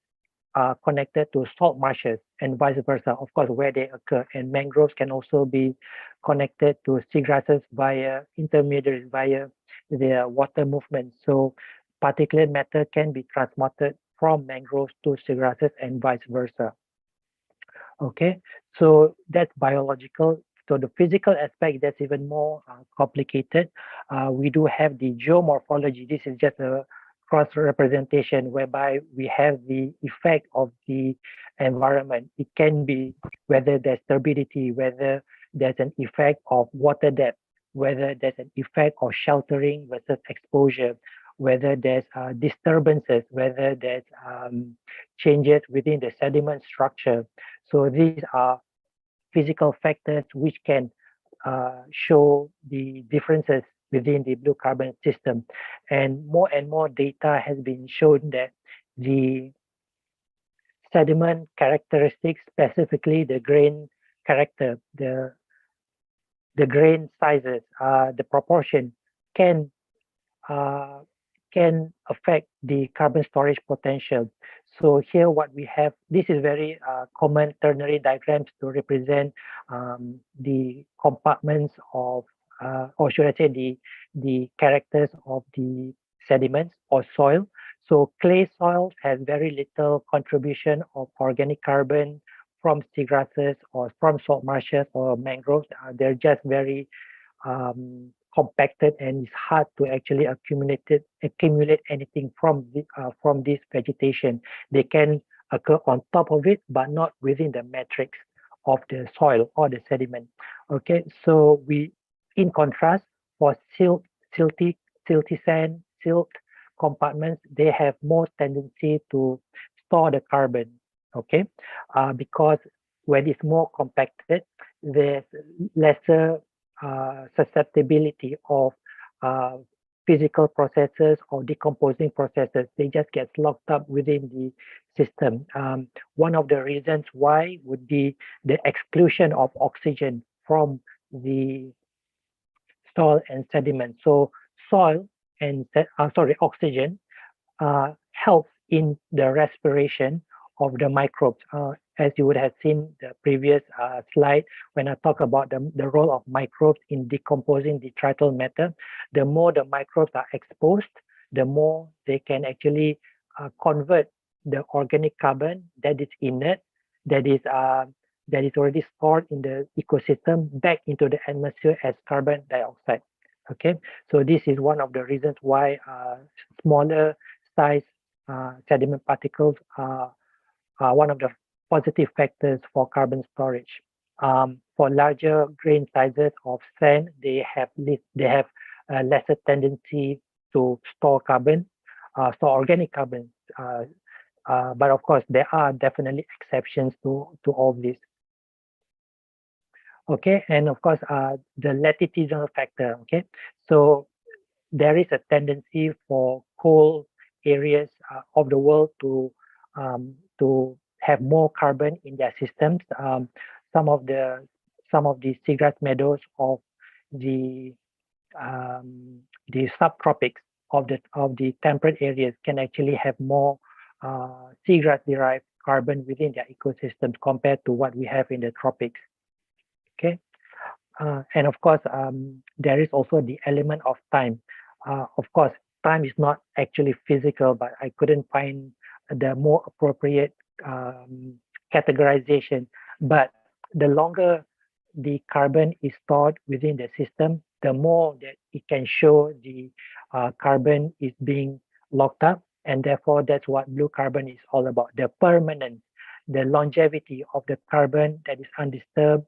connected to salt marshes and vice versa, of course, where they occur. And mangroves can also be connected to seagrasses via intermediaries, via their water movement. So particulate matter can be transmitted from mangroves to seagrasses and vice versa. Okay, so that's biological. So the physical aspect, that's even more complicated. We do have the geomorphology. This is just a cross representation whereby we have the effect of the environment. It can be whether there's turbidity, whether there's an effect of water depth, whether there's an effect of sheltering versus exposure, whether there's disturbances, whether there's changes within the sediment structure. So these are physical factors which can show the differences within the blue carbon system. And more data has been shown that the sediment characteristics, specifically the grain character, the grain sizes, the proportion can affect the carbon storage potential. So here what we have, this is very common ternary diagrams to represent the compartments of, or should I say the characters of the sediments or soil. So clay soils has very little contribution of organic carbon from seagrasses or from salt marshes or mangroves. They're just very compacted, and it's hard to actually accumulate anything from this vegetation. They can occur on top of it, but not within the matrix of the soil or the sediment. Okay, so in contrast, for silty sand, silt compartments, they have more tendency to store the carbon. Okay, because when it's more compacted, there's lesser susceptibility of physical processes or decomposing processes. They just get locked up within the system. One of the reasons why would be the exclusion of oxygen from the soil and sediment. So soil and oxygen helps in the respiration of the microbes. As you would have seen the previous slide, when I talk about the role of microbes in decomposing detrital matter, the more the microbes are exposed, the more they can actually convert the organic carbon that is inert, that is already stored in the ecosystem back into the atmosphere as carbon dioxide. Okay, so this is one of the reasons why smaller size sediment particles are one of the positive factors for carbon storage. For larger grain sizes of sand, they have a lesser tendency to store carbon, store organic carbon. But of course, there are definitely exceptions to all this. Okay, and of course, the latitudinal factor. Okay, so there is a tendency for cold areas of the world to have more carbon in their systems. Some of the seagrass meadows of the subtropics of the temperate areas can actually have more seagrass derived carbon within their ecosystems compared to what we have in the tropics. Okay, and of course, there is also the element of time. Of course, time is not actually physical, but I couldn't find the more appropriate categorization. But the longer the carbon is stored within the system, the more that it can show the carbon is being locked up, and therefore that's what blue carbon is all about: the permanence, the longevity of the carbon that is undisturbed,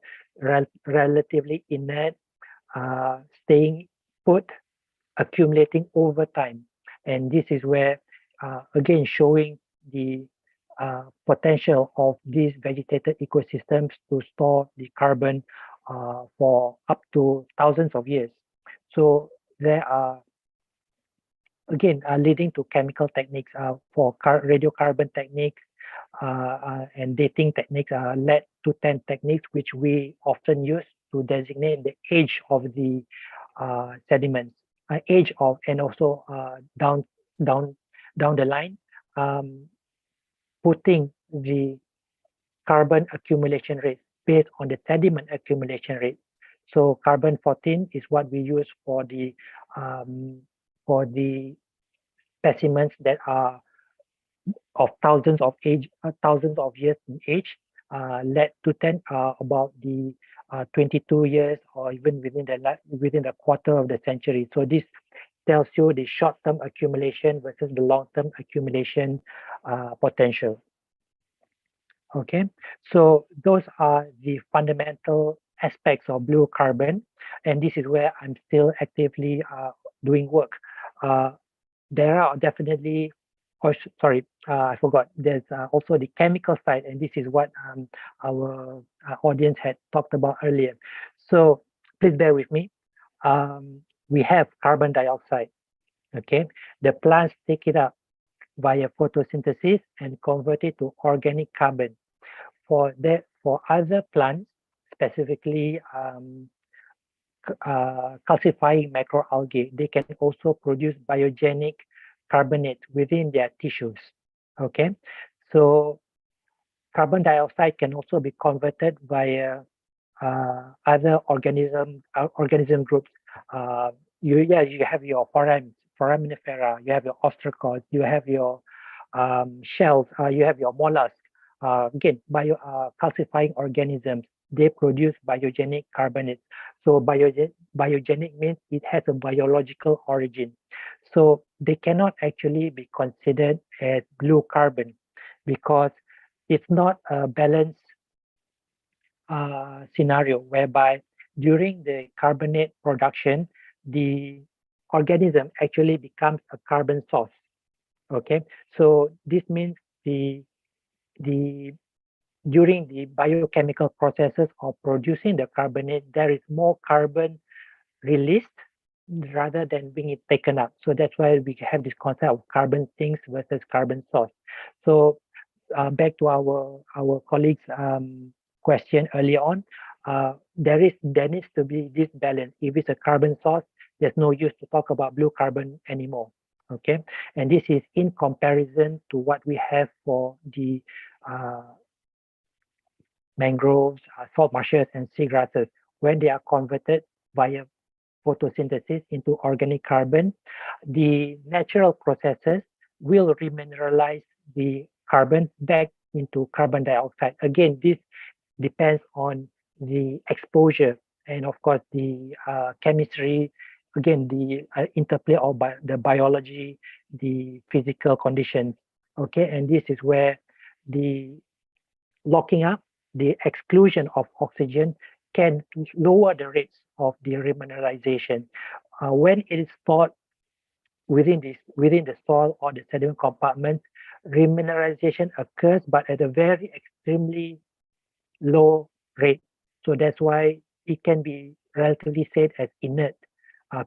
relatively inert, staying put, accumulating over time. And this is where, again, showing the potential of these vegetated ecosystems to store the carbon for up to thousands of years. So there are, again, leading to chemical techniques for radiocarbon techniques and dating techniques, lead-210 techniques, which we often use to designate the age of the sediments, age of, and also down the line, putting the carbon accumulation rate based on the sediment accumulation rate. So carbon 14 is what we use for the specimens that are of thousands of years in age, led to 10 about the 22 years, or even within the quarter of the century. So this tells you the short-term accumulation versus the long-term accumulation potential. Okay, so those are the fundamental aspects of blue carbon, and this is where I'm still actively doing work. There are definitely, I forgot, there's also the chemical side, and this is what our audience had talked about earlier. So please bear with me. We have carbon dioxide, okay? The plants take it up via photosynthesis and convert it to organic carbon. For other plants, specifically calcifying macroalgae, they can also produce biogenic carbonate within their tissues. Okay, so carbon dioxide can also be converted via other organism groups. You have your foraminifera, you have your ostracods, you have your shells, you have your mollusks. Again, calcifying organisms, they produce biogenic carbonates. So biogenic means it has a biological origin. So they cannot actually be considered as blue carbon because it's not a balanced scenario whereby during the carbonate production, the organism actually becomes a carbon source. Okay, so this means during the biochemical processes of producing the carbonate, there is more carbon released rather than being taken up. So that's why we have this concept of carbon sinks versus carbon source. So back to our colleagues' question earlier on, there needs to be this balance. If it's a carbon source, there's no use to talk about blue carbon anymore. Okay, and this is in comparison to what we have for the mangroves, salt marshes, and seagrasses. When they are converted via photosynthesis into organic carbon, the natural processes will remineralize the carbon back into carbon dioxide. Again, this depends on the exposure and, of course, the chemistry. Again, the interplay of the biology, the physical conditions. Okay, and this is where the locking up, the exclusion of oxygen can lower the rates of the remineralization. When it is stored within the soil or the sediment compartment, remineralization occurs, but at a very extremely low rate. So that's why it can be relatively said as inert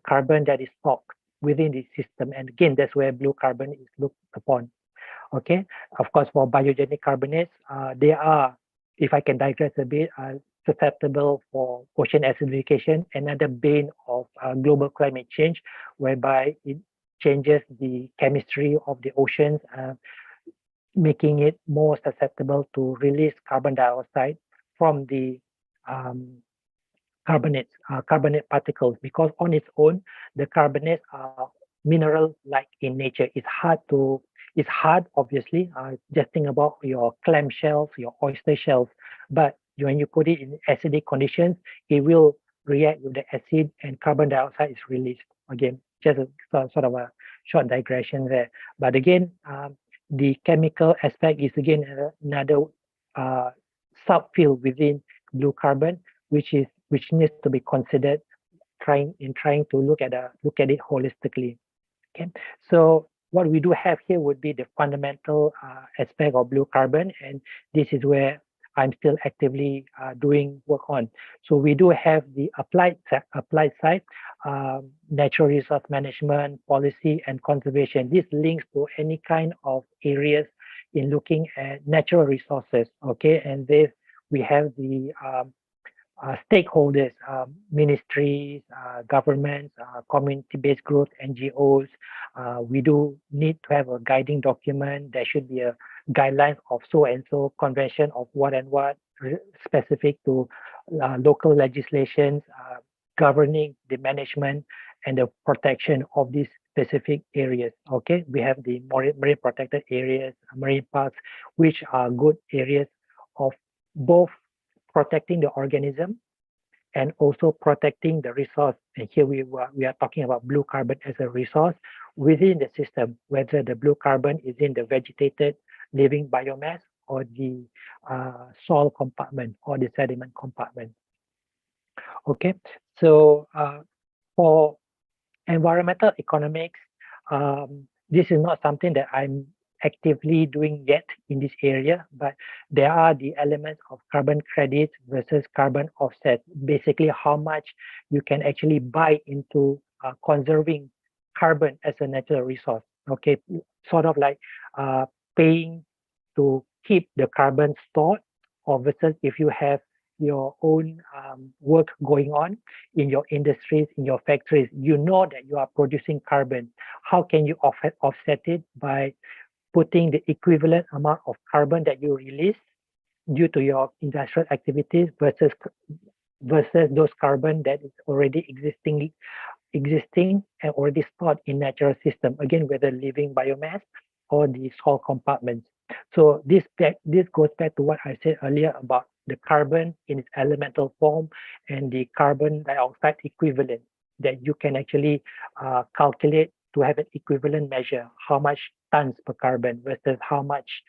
carbon that is stocked within the system. And again, that's where blue carbon is looked upon. Okay, of course, for biogenic carbonates, they are, if I can digress a bit, susceptible for ocean acidification, another bane of global climate change, whereby it changes the chemistry of the oceans, making it more susceptible to release carbon dioxide from the carbonate particles, because on its own, the carbonates are mineral-like in nature. It's hard, obviously. Just think about your clam shells, your oyster shells. But when you put it in acidic conditions, it will react with the acid and carbon dioxide is released. Again, just sort of a short digression there. But again, the chemical aspect is again another subfield within blue carbon, which needs to be considered trying to look at it holistically. Okay, so what we do have here would be the fundamental aspect of blue carbon, and this is where I'm still actively doing work on. So we do have the applied side, natural resource management, policy, and conservation. This links to any kind of areas in looking at natural resources. Okay, and we have the stakeholders, ministries, governments, community-based groups, NGOs. We do need to have a guiding document. There should be a guidelines of so and so, convention of what and what, specific to local legislations governing the management and the protection of these specific areas. Okay, we have the marine protected areas, marine parks, which are good areas of both protecting the organism and also protecting the resource. And here we are talking about blue carbon as a resource within the system, whether the blue carbon is in the vegetated living biomass or the soil compartment or the sediment compartment. Okay, so for environmental economics, this is not something that I'm actively doing yet in this area, but there are the elements of carbon credits versus carbon offset. Basically, how much you can actually buy into conserving carbon as a natural resource. Okay, sort of like paying to keep the carbon stored, or versus if you have your own work going on in your industries, in your factories, you know that you are producing carbon. How can you offset it? By putting the equivalent amount of carbon that you release due to your industrial activities versus those carbon that is already existing and already stored in natural system, again, whether living biomass or the soil compartments. So this goes back to what I said earlier about the carbon in its elemental form and the carbon dioxide equivalent that you can actually calculate to have an equivalent measure, how much tons per carbon versus how much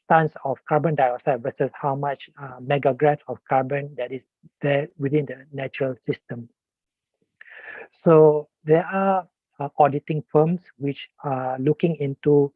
tons of carbon dioxide versus how much megagrams of carbon that is there within the natural system. So there are auditing firms which are looking into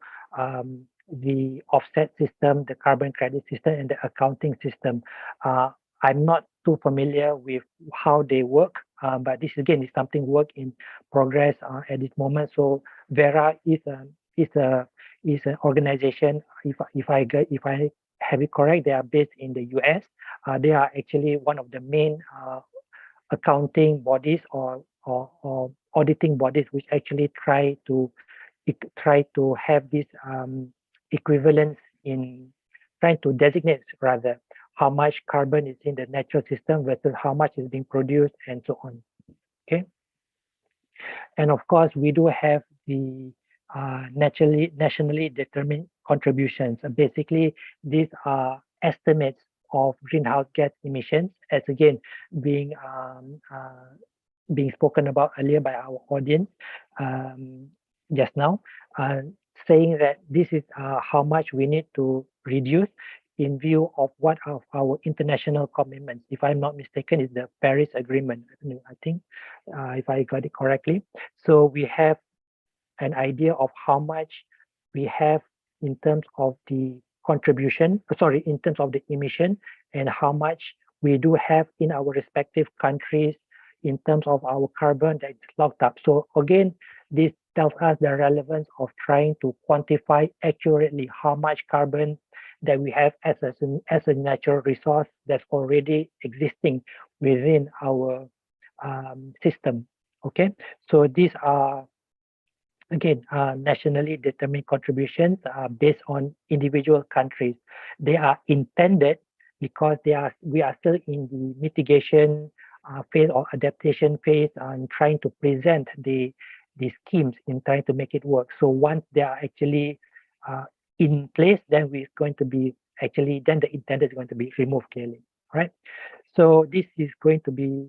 the offset system, the carbon credit system, and the accounting system. I'm not too familiar with how they work, but this again is something work in progress at this moment. So Vera is an organization. If I have it correct, they are based in the US. They are actually one of the main accounting bodies or auditing bodies which actually try to have this equivalence in trying to designate rather how much carbon is in the natural system versus how much is being produced and so on. Okay, and of course we do have the nationally determined contributions. Basically, these are estimates of greenhouse gas emissions, as again being spoken about earlier by our audience just now, saying that this is how much we need to reduce in view of what of our international commitments. If I'm not mistaken, is the Paris Agreement, I think, if I got it correctly. So we have an idea of how much we have in terms of the contribution, in terms of the emission, and how much we do have in our respective countries in terms of our carbon that's locked up. So again, this tells us the relevance of trying to quantify accurately how much carbon that we have as a natural resource that's already existing within our system. Okay, so these are again nationally determined contributions based on individual countries. They are intended because we are still in the mitigation phase or adaptation phase and trying to present the schemes in trying to make it work. So once they are actually in place, then we're going to be then the intent is going to be removed clearly, right? So this is going to be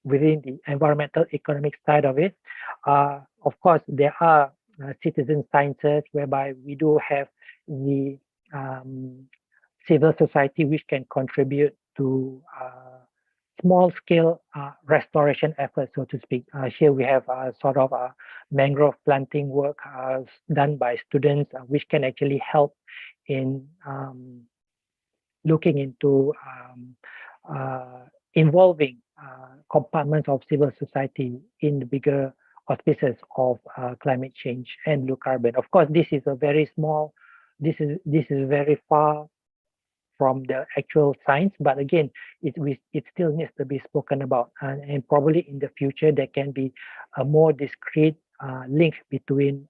within the environmental economic side of it. Of course, there are citizen sciences whereby we do have the civil society which can contribute to small-scale restoration efforts, so to speak. Here we have sort of mangrove planting work done by students, which can actually help in looking into involving compartments of civil society in the bigger auspices of climate change and low carbon. Of course, this is a very small, this is very far from the actual science, but again, it still needs to be spoken about, and probably in the future there can be a more discrete link between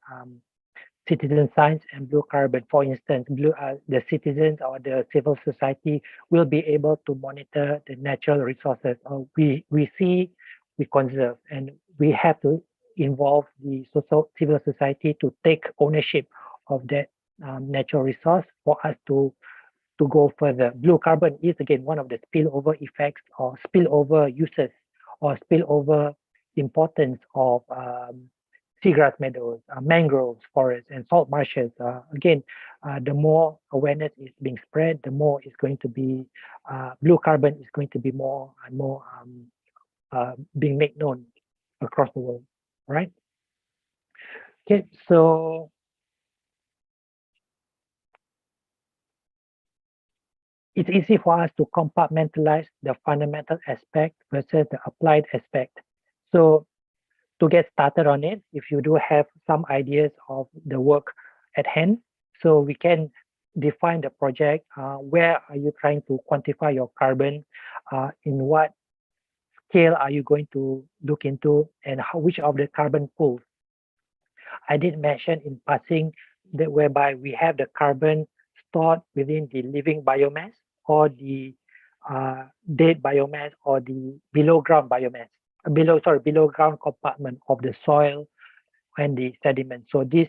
citizen science and blue carbon. For instance, the citizens or the civil society will be able to monitor the natural resources. We see, we conserve, and we have to involve the civil society to take ownership of that natural resource for us to go further. Blue carbon is again one of the spillover effects or spillover uses or spillover importance of seagrass meadows, mangroves, forests, and salt marshes. Again, the more awareness is being spread, the more it's going to be, blue carbon is going to be more and more being made known across the world, right? Okay, so it's easy for us to compartmentalize the fundamental aspect versus the applied aspect. So to get started on it, if you do have some ideas of the work at hand, so we can define the project. Where are you trying to quantify your carbon? In what scale are you going to look into, and which of the carbon pools? I did mention in passing that whereby we have the carbon stored within the living biomass or the dead biomass or the below ground biomass, below ground compartment of the soil and the sediment. So this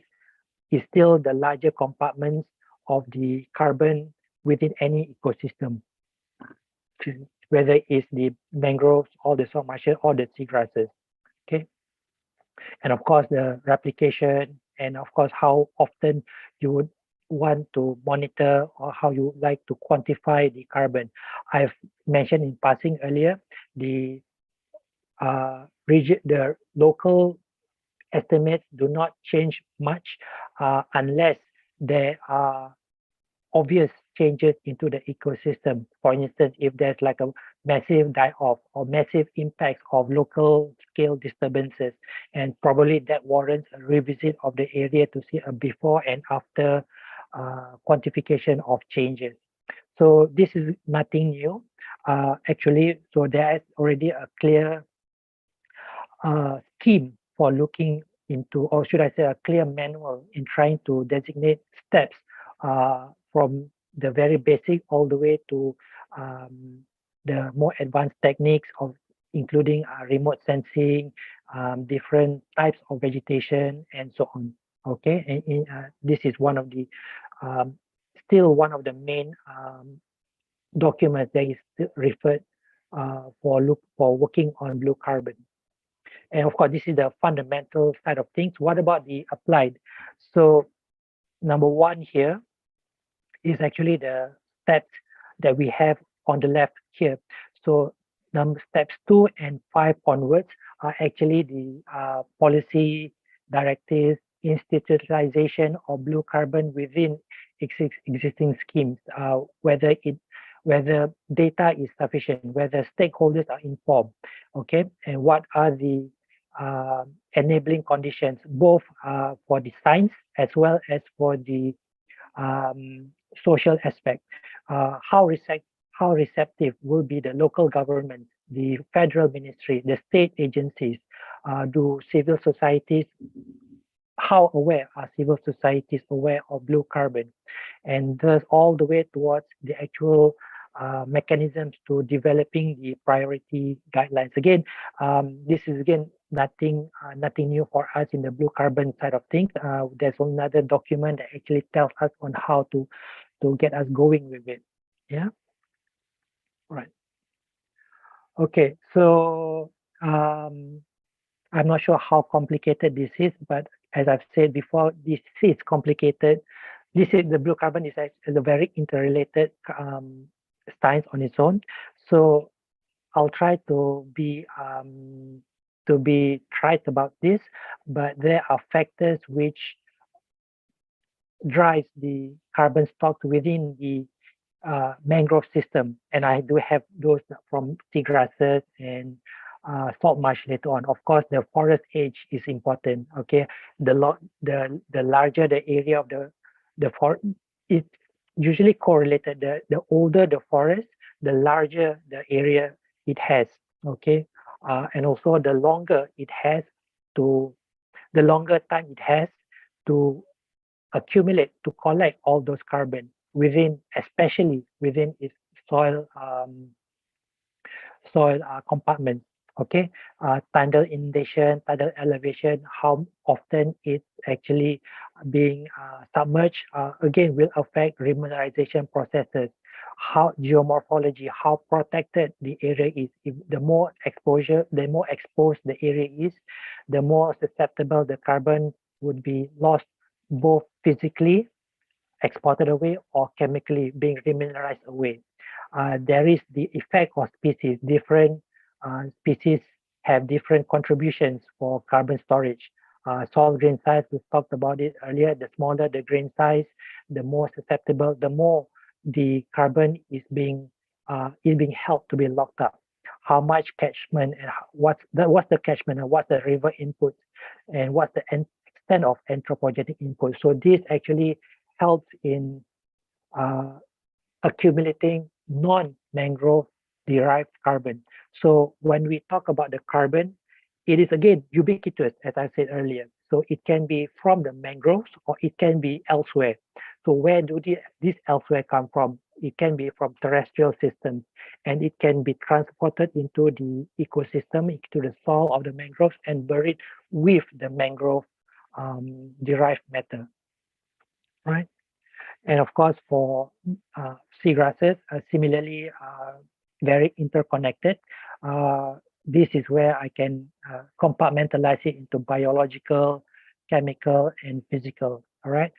is still the larger compartments of the carbon within any ecosystem, whether it's the mangroves or the salt marshes or the seagrasses. Okay. And of course, the replication, and of course, how often you would want to monitor or how you like to quantify the carbon. I've mentioned in passing earlier, the local estimates do not change much unless there are obvious changes into the ecosystem. For instance, if there's like a massive die-off or massive impacts of local scale disturbances, and probably that warrants a revisit of the area to see a before and after quantification of changes. So this is nothing new. Actually, so there is already a clear scheme for looking into, or should I say a clear manual in trying to designate steps from the very basic all the way to the more advanced techniques of including remote sensing, different types of vegetation, and so on. Okay, and this is one of the still one of the main documents that is referred for working on blue carbon. And of course, this is the fundamental side of things. What about the applied? So number one here is actually the steps that we have on the left here. So steps 2 and 5 onwards are actually the policy directives, institutionalization of blue carbon within existing schemes, whether data is sufficient, whether stakeholders are informed, okay, and what are the enabling conditions, both for the science as well as for the social aspect. How receptive will be the local government, the federal ministry, the state agencies? Do civil societies, how aware are civil societies aware of blue carbon? And thus all the way towards the actual mechanisms to developing the priority guidelines. Again, this is again nothing new for us in the blue carbon side of things. There's another document that actually tells us on how to get us going with it. Yeah. Right. Okay. So I'm not sure how complicated this is, but as I've said before, this is complicated. This is the blue carbon is a very interrelated science on its own. So I'll try to be trite about this, but there are factors which drives the carbon stocks within the mangrove system, and I do have those from seagrasses and salt marsh later on. Of course, the forest age is important. Okay, the larger the area of the forest, usually correlated. The older the forest, the larger the area it has. Okay, and also the longer time it has to accumulate, to collect all those carbon within, especially within its soil compartments. Okay, tidal inundation, tidal elevation, how often it's actually being submerged, again will affect remineralization processes. How geomorphology, how protected the area is. If the more exposure, the more exposed the area is, the more susceptible the carbon would be lost, both physically exported away or chemically being remineralized away. There is the effect of species. Different species have different contributions for carbon storage. Soil grain size, we talked about it earlier. The smaller the grain size, the more susceptible, the more the carbon is being held to be locked up. How much catchment and what's the catchment and what's the river input and what's the extent of anthropogenic input. So this actually helps in uh, accumulating non-mangrove derived carbon. So when we talk about the carbon, it is again ubiquitous, as I said earlier. So it can be from the mangroves or it can be elsewhere. So where do this elsewhere come from? It can be from terrestrial systems, and it can be transported into the ecosystem, into the soil of the mangroves and buried with the mangrove derived matter, right? And of course, for seagrasses, similarly, very interconnected. This is where I can compartmentalize it into biological, chemical, and physical. All right.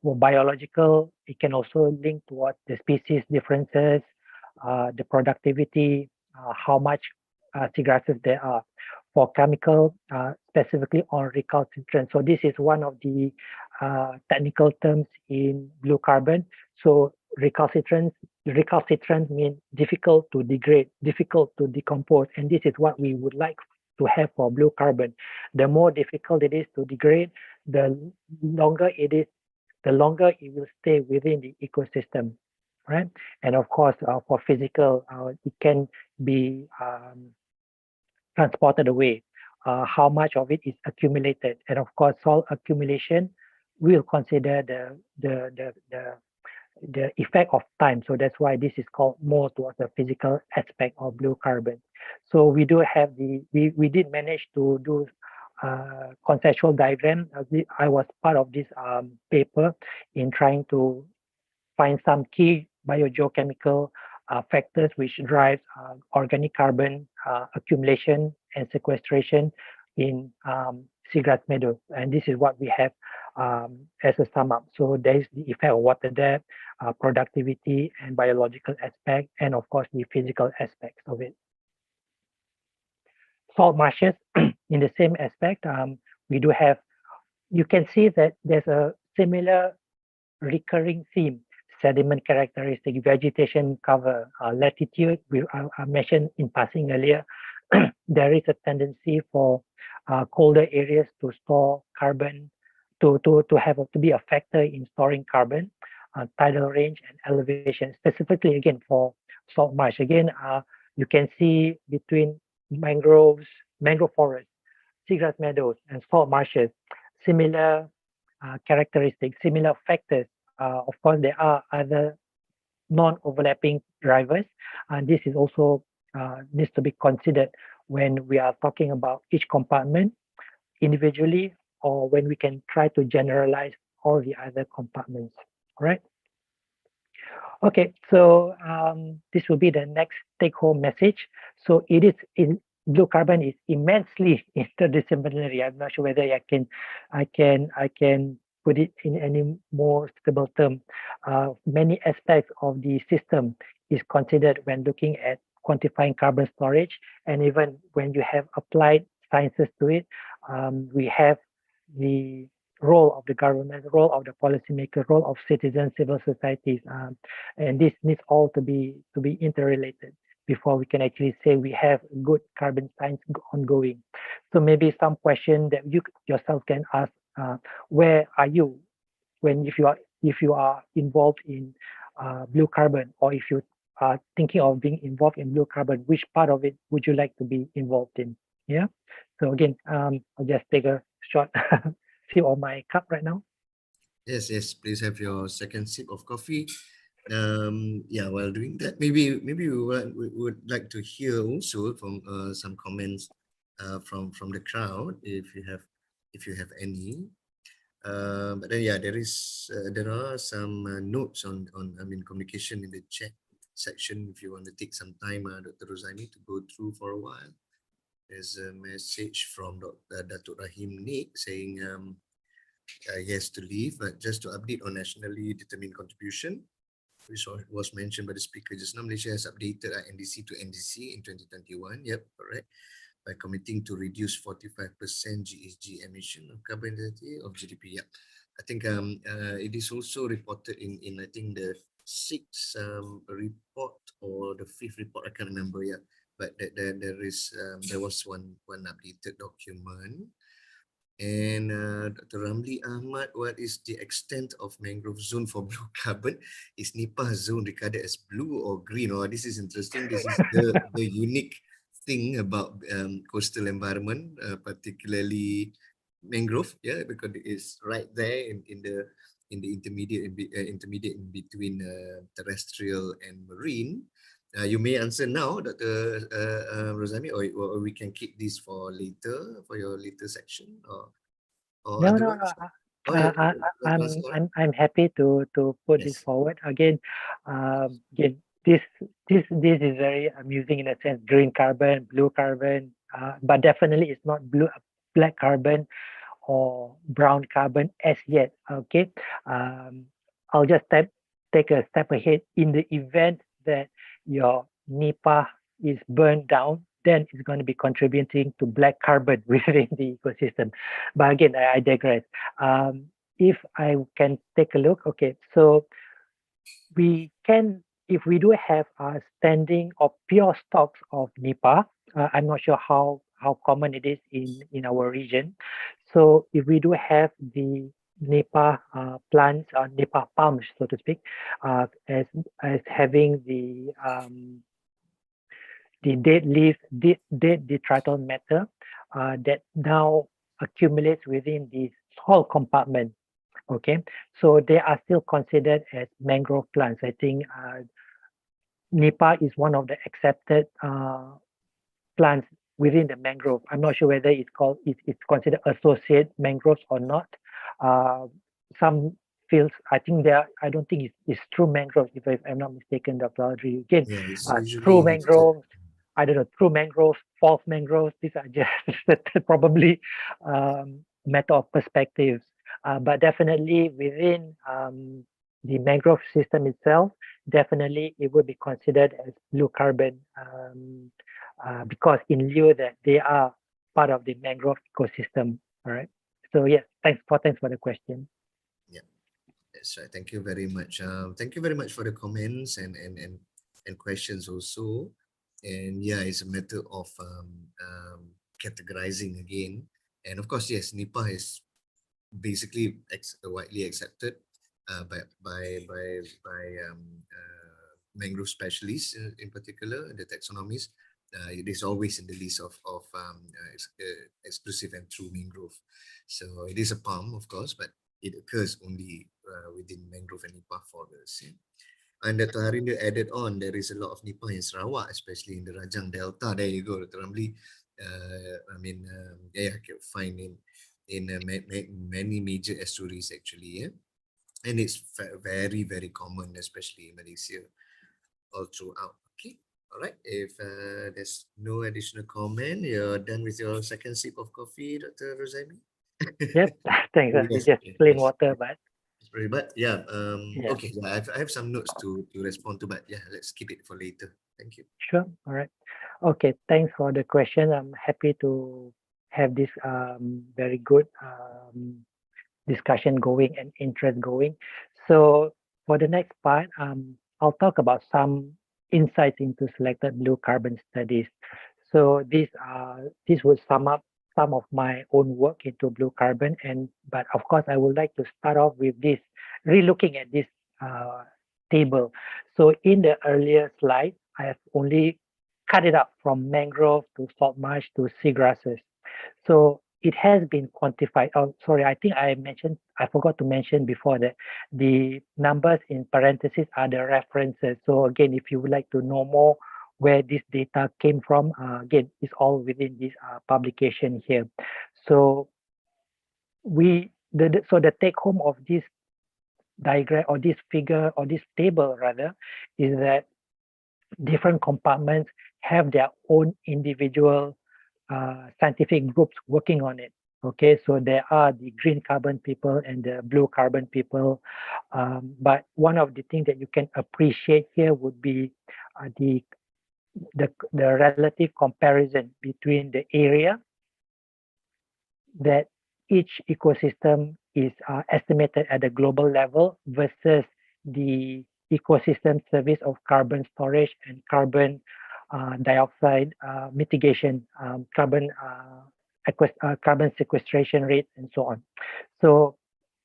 For biological, it can also link towards the species differences, the productivity, how much seagrasses there are. For chemical, specifically on recalcitrant. So this is one of the technical terms in blue carbon. So recalcitrant means difficult to degrade, difficult to decompose, and this is what we would like to have for blue carbon. The more difficult it is to degrade, the longer it is, the longer it will stay within the ecosystem, right? And of course, for physical, it can be transported away. How much of it is accumulated, and of course, soil accumulation will consider the effect of time. So that's why this is called more towards the physical aspect of blue carbon. So we do have we did manage to do conceptual diagram. I was part of this paper in trying to find some key biogeochemical factors which drive organic carbon accumulation and sequestration in seagrass meadows. And this is what we have as a sum up. So there is the effect of water depth, productivity, and biological aspect, and of course the physical aspects of it. Salt marshes, in the same aspect, we do have, you can see that there's a similar recurring theme. Sediment characteristic, vegetation cover, latitude, I mentioned in passing earlier, there is a tendency for colder areas to store carbon, to be a factor in storing carbon, tidal range and elevation, specifically again for salt marsh. Again, you can see between mangrove forests, seagrass meadows, and salt marshes, similar characteristics, similar factors. Of course, there are other non-overlapping drivers, and this is also needs to be considered when we are talking about each compartment individually, or when we can try to generalize all the other compartments. All right. Okay, so this will be the next take-home message. So it is blue carbon is immensely interdisciplinary. I'm not sure whether I can put it in any more suitable term. Many aspects of the system is considered when looking at quantifying carbon storage, and even when you have applied sciences to it, we have the role of the government, role of the policymaker, role of citizens, civil societies, and this needs all to be interrelated before we can actually say we have good carbon science ongoing. So maybe some question that you yourself can ask: where are you if you are if you are involved in blue carbon, or if you are thinking of being involved in blue carbon, which part of it would you like to be involved in? Yeah. So again, I'll just take a short sip of my cup right now.
Yes, yes. Please have your second sip of coffee. Yeah, while doing that, maybe we would like to hear also from some comments from the crowd if you have any. But then yeah, there are some notes on communication in the chat section. If you want to take some time, Dr. Rozaimi, to go through for a while. There's a message from Datuk Rahim Nick saying he has to leave, but just to update on nationally determined contribution, which was mentioned by the speaker just now, Malaysia has updated NDC to NDC in 2021. Yep, correct. By committing to reduce 45% GHG emission of carbon intensity of GDP. Yeah, I think it is also reported in I think the sixth report or the fifth report. I can't remember. Yeah, but there was one updated document. And Dr. Ramli Ahmad, what is the extent of mangrove zone for blue carbon? Is Nipah zone regarded as blue or green? Oh, this is interesting. This is the unique thing about coastal environment, particularly mangrove, yeah, because it's right there in the intermediate in between terrestrial and marine. You may answer now, Dr. Rozaimi, or we can keep this for later, for your later section, or
No,
otherwise. Oh,
I'm happy to put this
yes.
forward again. Again, this is very amusing in a sense. Green carbon, blue carbon, but definitely it's not black carbon or brown carbon as yet. Okay, I'll just take a step ahead. In the event that your Nipah is burned down, then it's going to be contributing to black carbon within the ecosystem. But again, I digress. If I can take a look, okay, so we can, if we do have a standing or pure stocks of Nipah, I'm not sure how common it is in our region. So if we do have the Nipah plants or Nipah palms, so to speak, as having the dead leaf, dead detrital matter that now accumulates within the soil compartment. Okay, so they are still considered as mangrove plants. I think Nipah is one of the accepted plants within the mangrove. I'm not sure whether it's considered associate mangroves or not. Some fields, I think I don't think it's true mangroves, if I'm not mistaken, Dr. Audrey. Again, true mangroves, I don't know, true mangroves, false mangroves, these are just probably matter of perspectives. But definitely within the mangrove system itself, definitely it would be considered as blue carbon because in lieu that they are part of the mangrove ecosystem. All right. So yeah, thanks for the question.
Yeah, that's right. Thank you very much. Thank you very much for the comments and questions also. And yeah, it's a matter of categorizing again. And of course, yes, Nipah is basically widely accepted by mangrove specialists in particular, the taxonomies. It is always in the list of exclusive and true mangrove. So it is a palm, of course, but it occurs only within mangrove and Nipah forests. Yeah. And Dr. Harinder added on, there is a lot of Nipah in Sarawak, especially in the Rajang Delta. There you go, Dr. Ramli. I can find in many major estuaries actually, yeah, and it's very, very common, especially in Malaysia, all throughout. Okay, all right. If there's no additional comment, you're done with your second sip of coffee, Dr. Rozaimi.
Yep, thanks.
Yes,
Just
yes,
plain
yes.
water, but
But yeah,
yeah.
okay. Yeah, I have some notes to respond to, but yeah, let's keep it for later. Thank you.
Sure. All right. Okay. Thanks for the question. I'm happy to have this very good discussion going and interest going. So for the next part, I'll talk about some insights into selected blue carbon studies. So this will sum up some of my own work into blue carbon, but of course I would like to start off with this relooking at this table. So in the earlier slide, I have only cut it up from mangrove to salt marsh to seagrasses. So it has been quantified. Oh, sorry, I think I forgot to mention before that the numbers in parentheses are the references. So again, if you would like to know more where this data came from, again, it's all within this publication here. So so the take home of this diagram or this figure or this table rather is that different compartments have their own individual scientific groups working on it. Okay, so there are the green carbon people and the blue carbon people. But one of the things that you can appreciate here would be the relative comparison between the area that each ecosystem is estimated at a global level versus the ecosystem service of carbon storage and carbon dioxide mitigation, carbon sequestration rate, and so on. So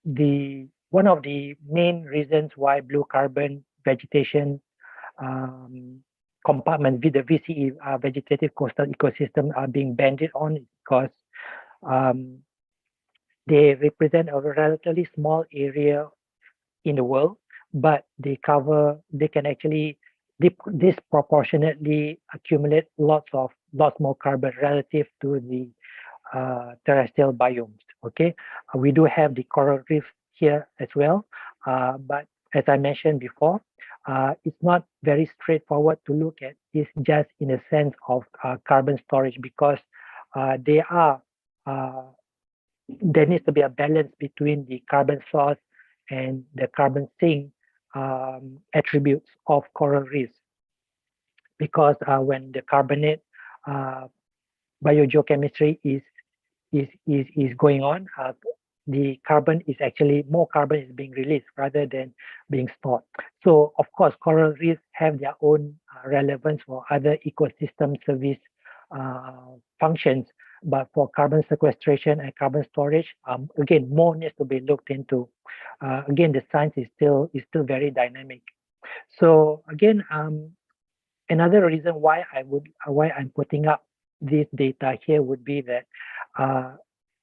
one of the main reasons why blue carbon vegetation compartment with the VCE vegetative coastal ecosystem are being banded on because they represent a relatively small area in the world, but they can actually disproportionately accumulate lots more carbon relative to the terrestrial biomes. Okay, we do have the coral reefs here as well, but as I mentioned before, it's not very straightforward to look at this just in a sense of carbon storage because there needs to be a balance between the carbon source and the carbon sink attributes of coral reefs. Because when the carbonate biogeochemistry is going on, the carbon is actually more carbon is being released rather than being stored. So of course, coral reefs have their own relevance for other ecosystem service functions. But for carbon sequestration and carbon storage, again, more needs to be looked into. Again, the science is still very dynamic. So again, another reason why I'm putting up this data here would be that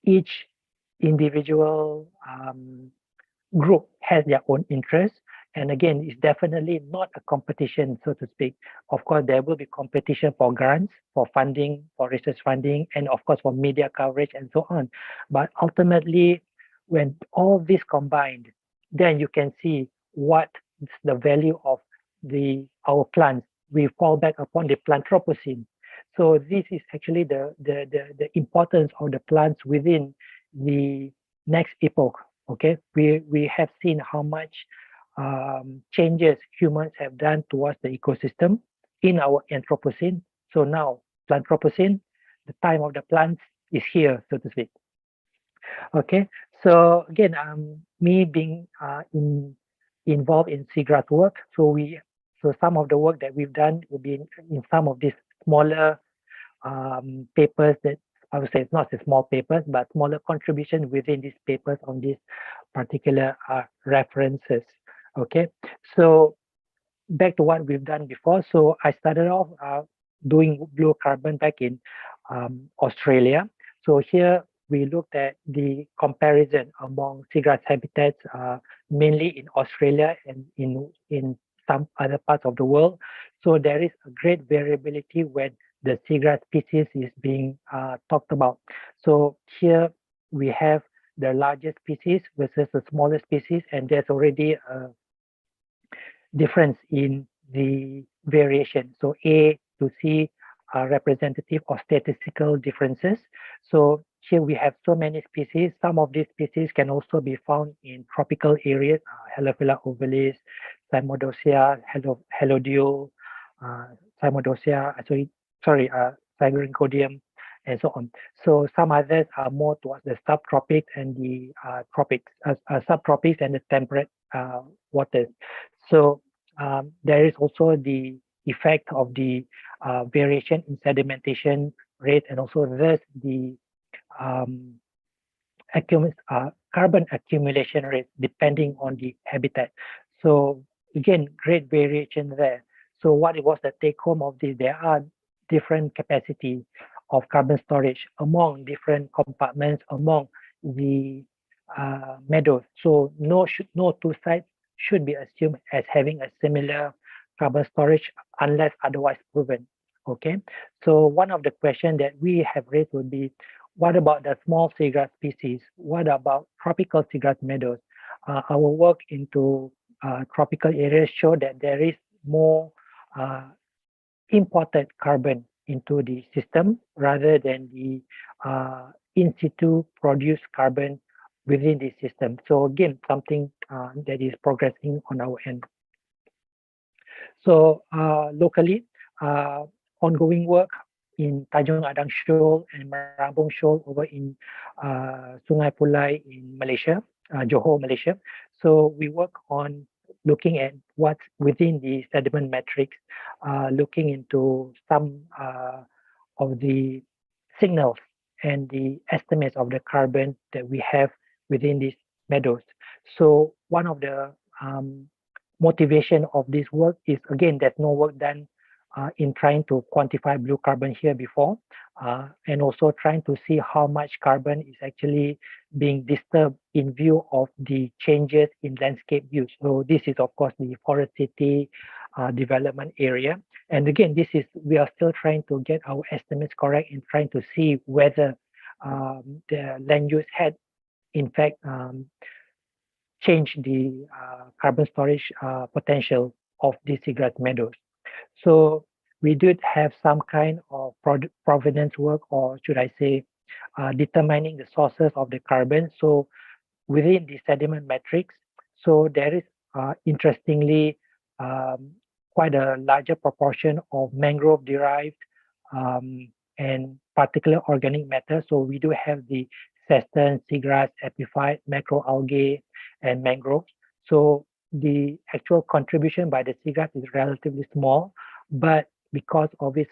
each individual group has their own interests. And again, it's definitely not a competition, so to speak. Of course, there will be competition for grants, for funding, for research funding, and of course, for media coverage and so on. But ultimately, when all this combined, then you can see what is the value of our plants. We fall back upon the Anthropocene. So this is actually the importance of the plants within the next epoch. Okay, we have seen how much changes humans have done towards the ecosystem in our Anthropocene. So now, Anthropocene, the time of the plants is here, so to speak. Okay, so again, me being involved in seagrass work, so some of the work that we've done will be in some of these smaller papers that I would say it's not the small papers, but smaller contribution within these papers on these particular references. Okay, so back to what we've done before. So I started off doing blue carbon back in Australia. So here we looked at the comparison among seagrass habitats, mainly in Australia and in some other parts of the world. So there is a great variability when the seagrass species is being talked about. So here we have the largest species versus the smallest species, and there's already a difference in the variation. So A to C are representative of statistical differences. So here we have so many species. Some of these species can also be found in tropical areas, Halophila ovalis, Cymodocea, Halodiol, Cymodocea, Cygrincodium, and so on. So some others are more towards the subtropics and the tropics, subtropics and the temperate waters. So there is also the effect of the variation in sedimentation rate, and also thus the carbon accumulation rate depending on the habitat. So again, great variation there. So what was the take home of this? There are different capacity of carbon storage among different compartments among the meadows. So no two sites should be assumed as having a similar carbon storage unless otherwise proven. Okay, so one of the questions that we have raised would be, what about the small seagrass species? What about tropical seagrass meadows? Our work into tropical areas show that there is more imported carbon into the system rather than the in situ produced carbon within the system. So again, something that is progressing on our end. So locally, ongoing work in Tanjung Adang Shoal and Merambung Shoal over in Sungai Pulai in Malaysia, Johor, Malaysia. So we work on looking at what's within the sediment matrix, looking into some of the signals and the estimates of the carbon that we have within these meadows. So one of the motivation of this work is, again, there's no work done in trying to quantify blue carbon here before, and also trying to see how much carbon is actually being disturbed in view of the changes in landscape use. So this is, of course, the forest city development area. And again, we are still trying to get our estimates correct and trying to see whether the land use had, in fact, change the carbon storage potential of these seagrass meadows. So we did have some kind of provenance work, or should I say, determining the sources of the carbon. So within the sediment matrix, so there is interestingly quite a larger proportion of mangrove derived and particular organic matter. So we do have the seston, seagrass, epiphyte, macroalgae, and mangroves. So the actual contribution by the seagrass is relatively small, but because of its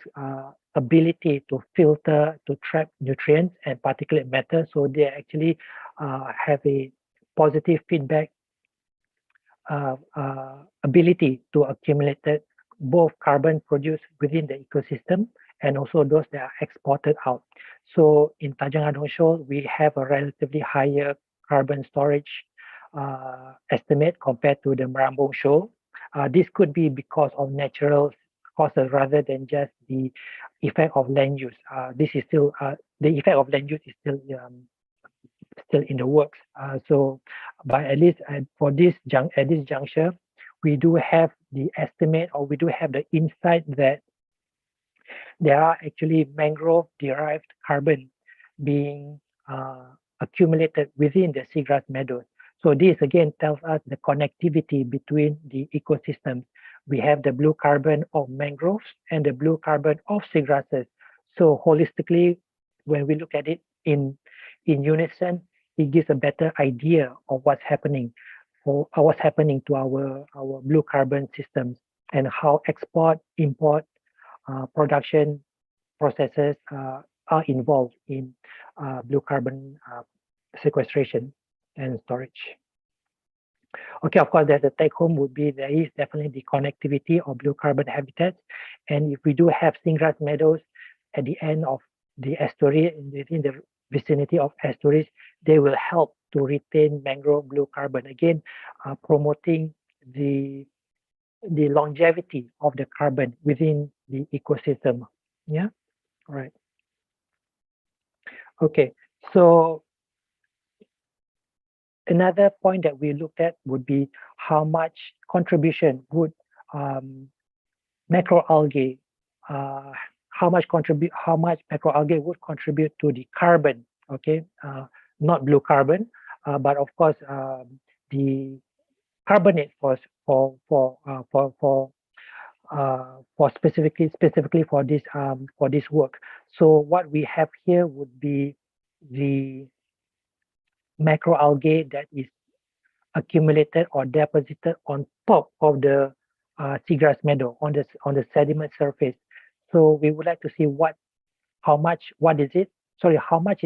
ability to filter, to trap nutrients and particulate matter, so they actually have a positive feedback ability to accumulate both carbon produced within the ecosystem and also those that are exported out. So in Tanjung Adang Shoal, we have a relatively higher carbon storage estimate compared to the Merambung Shoal. This could be because of natural causes rather than just the effect of land use. This is still the effect of land use is still in the works. So, but at least for this at this juncture, we do have the estimate, or we do have the insight that there are actually mangrove-derived carbon being accumulated within the seagrass meadows. So this again tells us the connectivity between the ecosystems. We have the blue carbon of mangroves and the blue carbon of seagrasses. So holistically, when we look at it in unison, it gives a better idea of what's happening to our blue carbon systems and how export, import, production processes are involved in blue carbon sequestration and storage. Okay, of course, there's a take home would be there is definitely the connectivity of blue carbon habitats. And if we do have seagrass meadows at the end of the estuary, within the vicinity of estuaries, they will help to retain mangrove blue carbon, again, promoting the longevity of the carbon within the ecosystem. Yeah, all right. Okay, so another point that we looked at would be how much contribution would macroalgae, how much macroalgae would contribute to the carbon. Okay, not blue carbon, but of course the carbonate for specifically for this work. So what we have here would be the macroalgae that is accumulated or deposited on top of the seagrass meadow on the sediment surface. So we would like to see how much is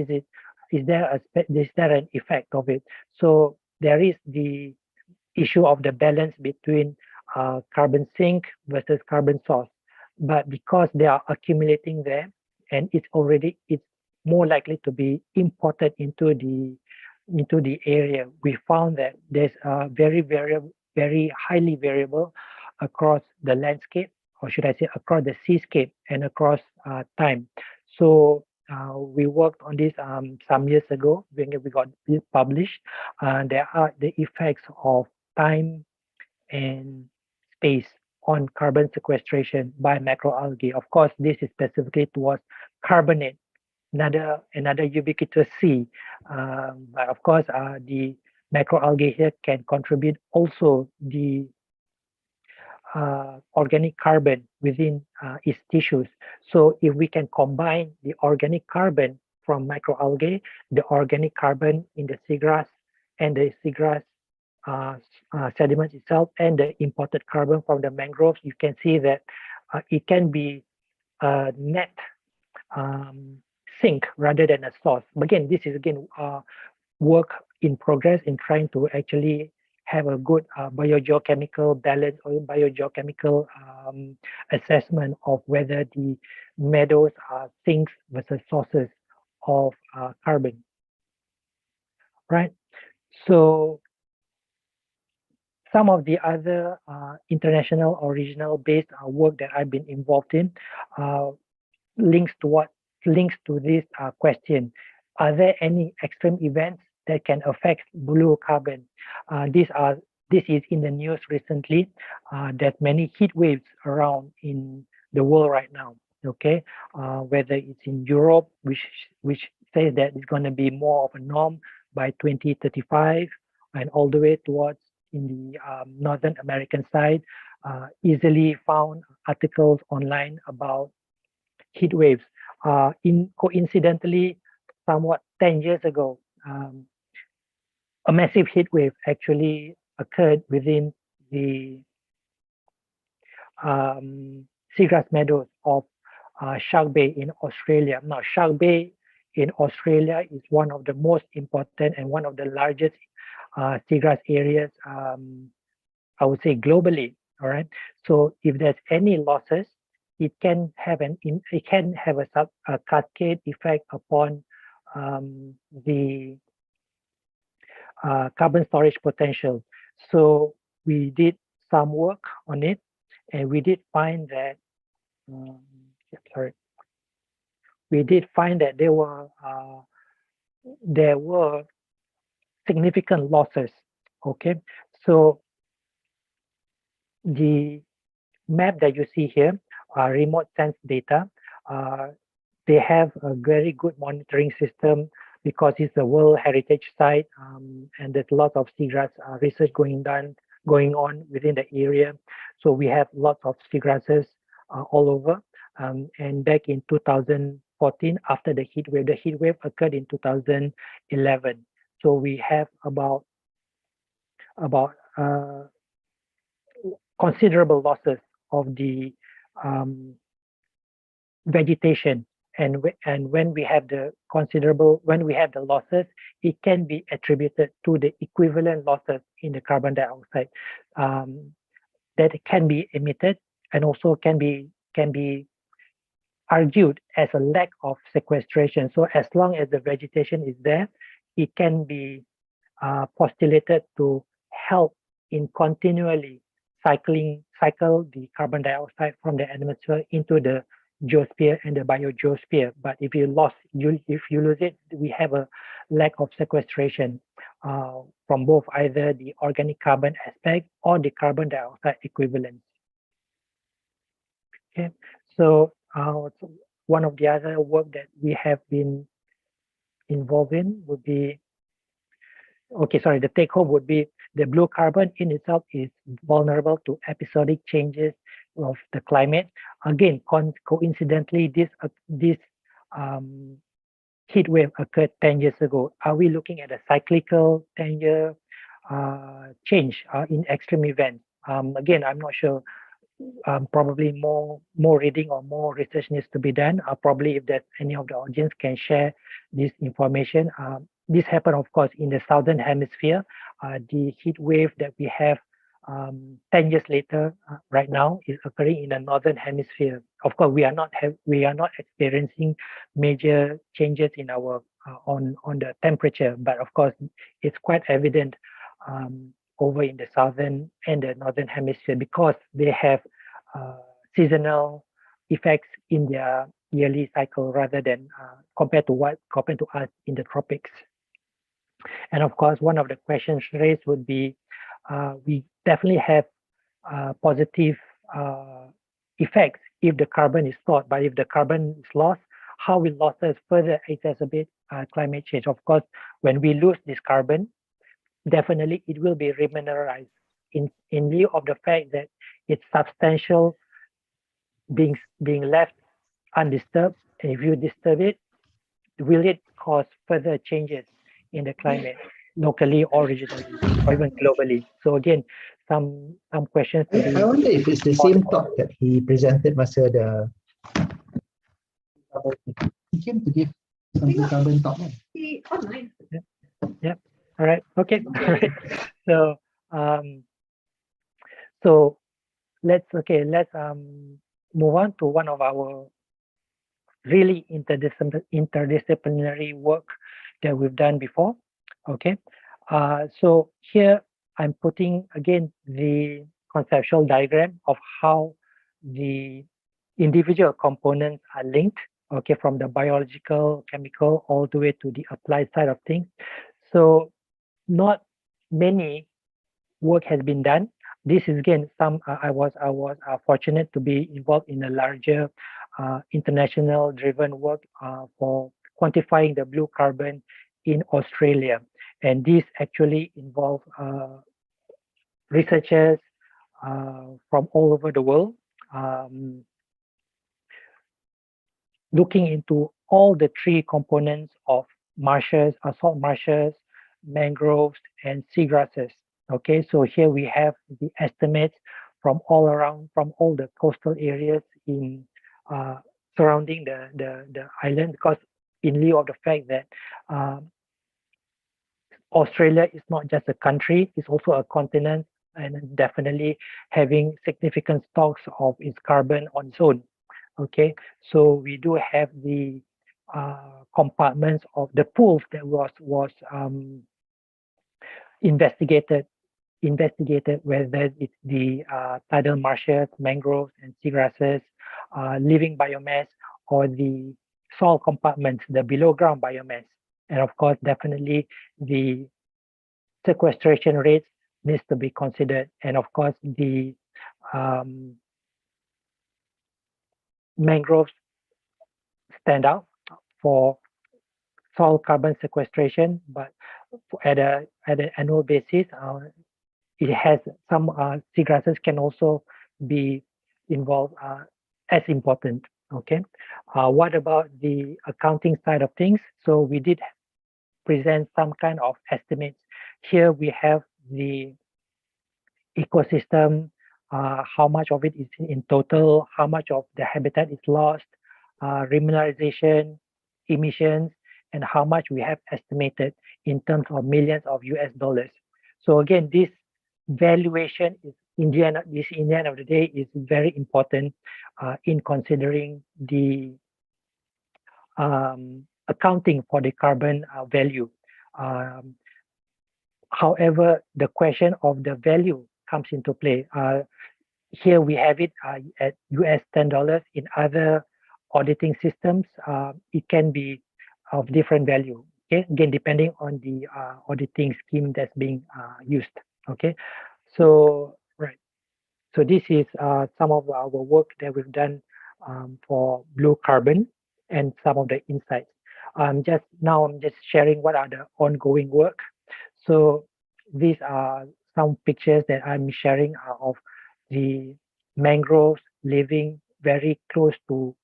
it is there an effect of it? So there is the issue of the balance between carbon sink versus carbon source. But because they are accumulating there, and it's more likely to be imported into the area, we found that there's a very highly variable across the landscape, or should I say across the seascape and across time. So we worked on this some years ago when we got this published. There are the effects of time and space on carbon sequestration by macroalgae. Of course, this is specifically towards carbonate, another ubiquitous sea. But of course, the macroalgae here can contribute also the organic carbon within its tissues. So if we can combine the organic carbon from microalgae, the organic carbon in the seagrass and the seagrass sediment itself, and the imported carbon from the mangroves, you can see that it can be a net sink rather than a source. But again, this is work in progress in trying to actually have a good biogeochemical balance or biogeochemical assessment of whether the meadows are sinks versus sources of carbon. Right. So some of the other international or regional based work that I've been involved in links to this question. Are there any extreme events that can affect blue carbon? This is in the news recently. There's many heat waves around in the world right now. Okay, whether it's in Europe, which says that it's going to be more of a norm by 2035, and all the way towards in the Northern American side, easily found articles online about heat waves. Coincidentally, somewhat 10 years ago, a massive heat wave actually occurred within the seagrass meadows of Shark Bay in Australia. Now, Shark Bay in Australia is one of the most important and one of the largest seagrass areas, I would say globally. All right. So if there's any losses, it can have a cascade effect upon the carbon storage potential. So we did some work on it, and we did find that there were significant losses. Okay, so the map that you see here are remote sense data. They have a very good monitoring system because it's a World Heritage Site, and there's a lot of seagrass research going on within the area. So we have lots of seagrasses all over. And back in 2014, after the heat wave occurred in 2011. So we have about considerable losses of the vegetation, and when we have the losses, it can be attributed to the equivalent losses in the carbon dioxide that can be emitted, and also can be argued as a lack of sequestration. So as long as the vegetation is there, it can be postulated to help in continually cycle the carbon dioxide from the atmosphere into the geosphere and the biogeosphere. But if you lose it, we have a lack of sequestration from both either the organic carbon aspect or the carbon dioxide equivalent. Okay, so one of the other work that we have been involved in would be, the take home would be the blue carbon in itself is vulnerable to episodic changes of the climate. Again, coincidentally, this heat wave occurred 10 years ago. Are we looking at a cyclical 10-year change in extreme events? Again, I'm not sure probably more reading or more research needs to be done. Probably if that any of the audience can share this information. This happened, of course, in the southern hemisphere. The heat wave that we have 10 years later right now is occurring in the northern hemisphere. Of course, we are not experiencing major changes in our on the temperature, but of course, it's quite evident over in the southern and the northern hemisphere because they have seasonal effects in their yearly cycle rather than compared to us in the tropics. And of course, one of the questions raised would be, we definitely have positive effects if the carbon is stored, but if the carbon is lost, how will losses further exacerbate climate change? Of course, when we lose this carbon, definitely it will be remineralized in lieu of the fact that it's substantial being left undisturbed. And if you disturb it, will it cause further changes in the climate locally or regionally or even globally? So again, some questions.
I wonder if it's the same talk that he presented masa the he came to give some carbon talk.
Online.
Yeah. All right. Okay. All right. So so let's move on to one of our really interdisciplinary work that we've done before. Okay. So here I'm putting again the conceptual diagram of how the individual components are linked, okay, from the biological, chemical, all the way to the applied side of things. So not many work has been done. This is again I was fortunate to be involved in a larger international driven work for quantifying the blue carbon in Australia, and this actually involved researchers from all over the world looking into all the three components of marshes, salt marshes, mangroves, and seagrasses. Okay, so here we have the estimates from all the coastal areas in surrounding the island, because in lieu of the fact that Australia is not just a country, it's also a continent, and definitely having significant stocks of its carbon on its own. Okay, so we do have the compartments of the pools that was investigated, whether it's the tidal marshes, mangroves, and seagrasses, living biomass, or the soil compartments, the below ground biomass. And of course, definitely the sequestration rates needs to be considered. And of course, the mangroves stand out for soil carbon sequestration, but at an annual basis, it has some seagrasses can also be involved as important. Okay, what about the accounting side of things? So we did present some kind of estimates. Here we have the ecosystem, how much of it is in total, how much of the habitat is lost, remineralization, emissions, and how much we have estimated in terms of millions of US dollars. So again, this valuation is in the end of the day is very important in considering the accounting for the carbon value. However, the question of the value comes into play. Here we have it at US $10. In other auditing systems, it can be of different value. Okay, again, depending on the auditing scheme that's being used. Okay, so right. So this is some of our work that we've done for blue carbon and some of the insights. I'm just sharing what are the ongoing work. So these are some pictures that I'm sharing of the mangroves living very close to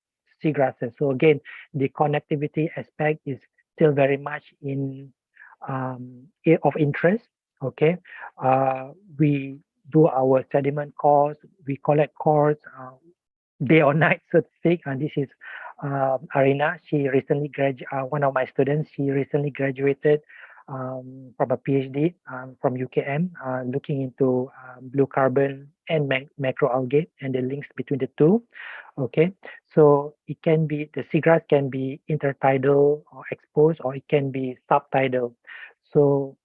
seagrasses. So again, the connectivity aspect is still very much in of interest. Okay, we do our sediment cores. We collect cores day or night, so to speak. And this is Arina. She recently one of my students. She recently graduated from a PhD from UKM, looking into blue carbon and macroalgae and the links between the two. Okay, so it can be the seagrass can be intertidal or exposed, or it can be subtidal. So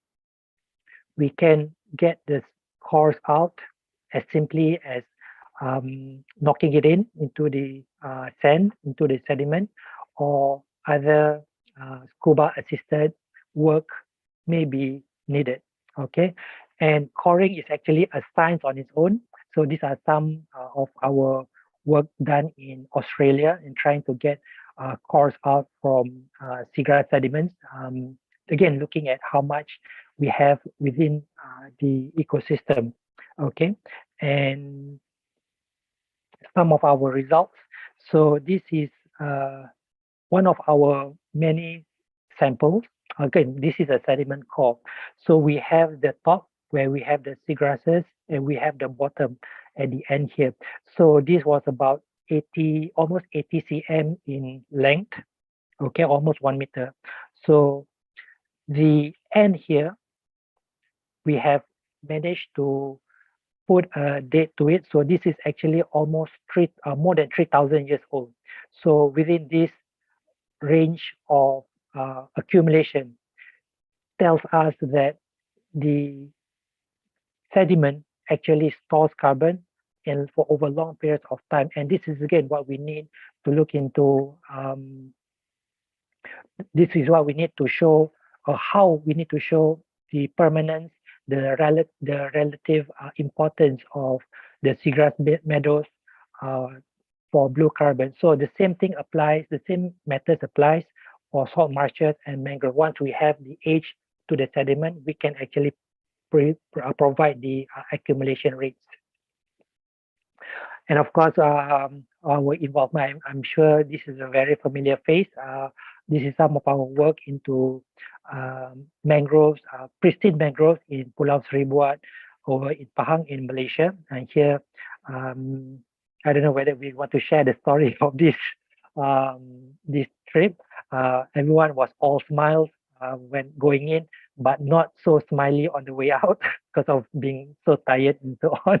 we can get the cores out as simply as knocking it into the sand, into the sediment, or other scuba assisted work may be needed. Okay, and coring is actually a science on its own. So these are some of our work done in Australia in trying to get cores out from seagrass sediments. Again, looking at how much we have within the ecosystem. Okay, and some of our results. So this is one of our many samples. Again, this is a sediment core. So we have the top where we have the seagrasses, and we have the bottom at the end here. So this was about 80, almost 80 cm in length. Okay, almost 1 meter. So the end here, we have managed to put a date to it. So this is actually almost more than 3,000 years old. So within this range of accumulation tells us that the sediment actually stores carbon and for over long periods of time. And this is again what we need to look into. This is what we need to show, or how we need to show the permanence, the relative importance of the seagrass meadows for blue carbon. So the same thing applies, the same methods applies for salt marshes and mangrove. Once we have the age to the sediment, we can actually provide the accumulation rates. And of course, our involvement, I'm sure this is a very familiar face. This is some of our work into mangroves, pristine mangroves in Pulau Seribuat, over in Pahang in Malaysia. And here, I don't know whether we want to share the story of this this trip. Everyone was all smiles when going in, but not so smiley on the way out because of being so tired and so on,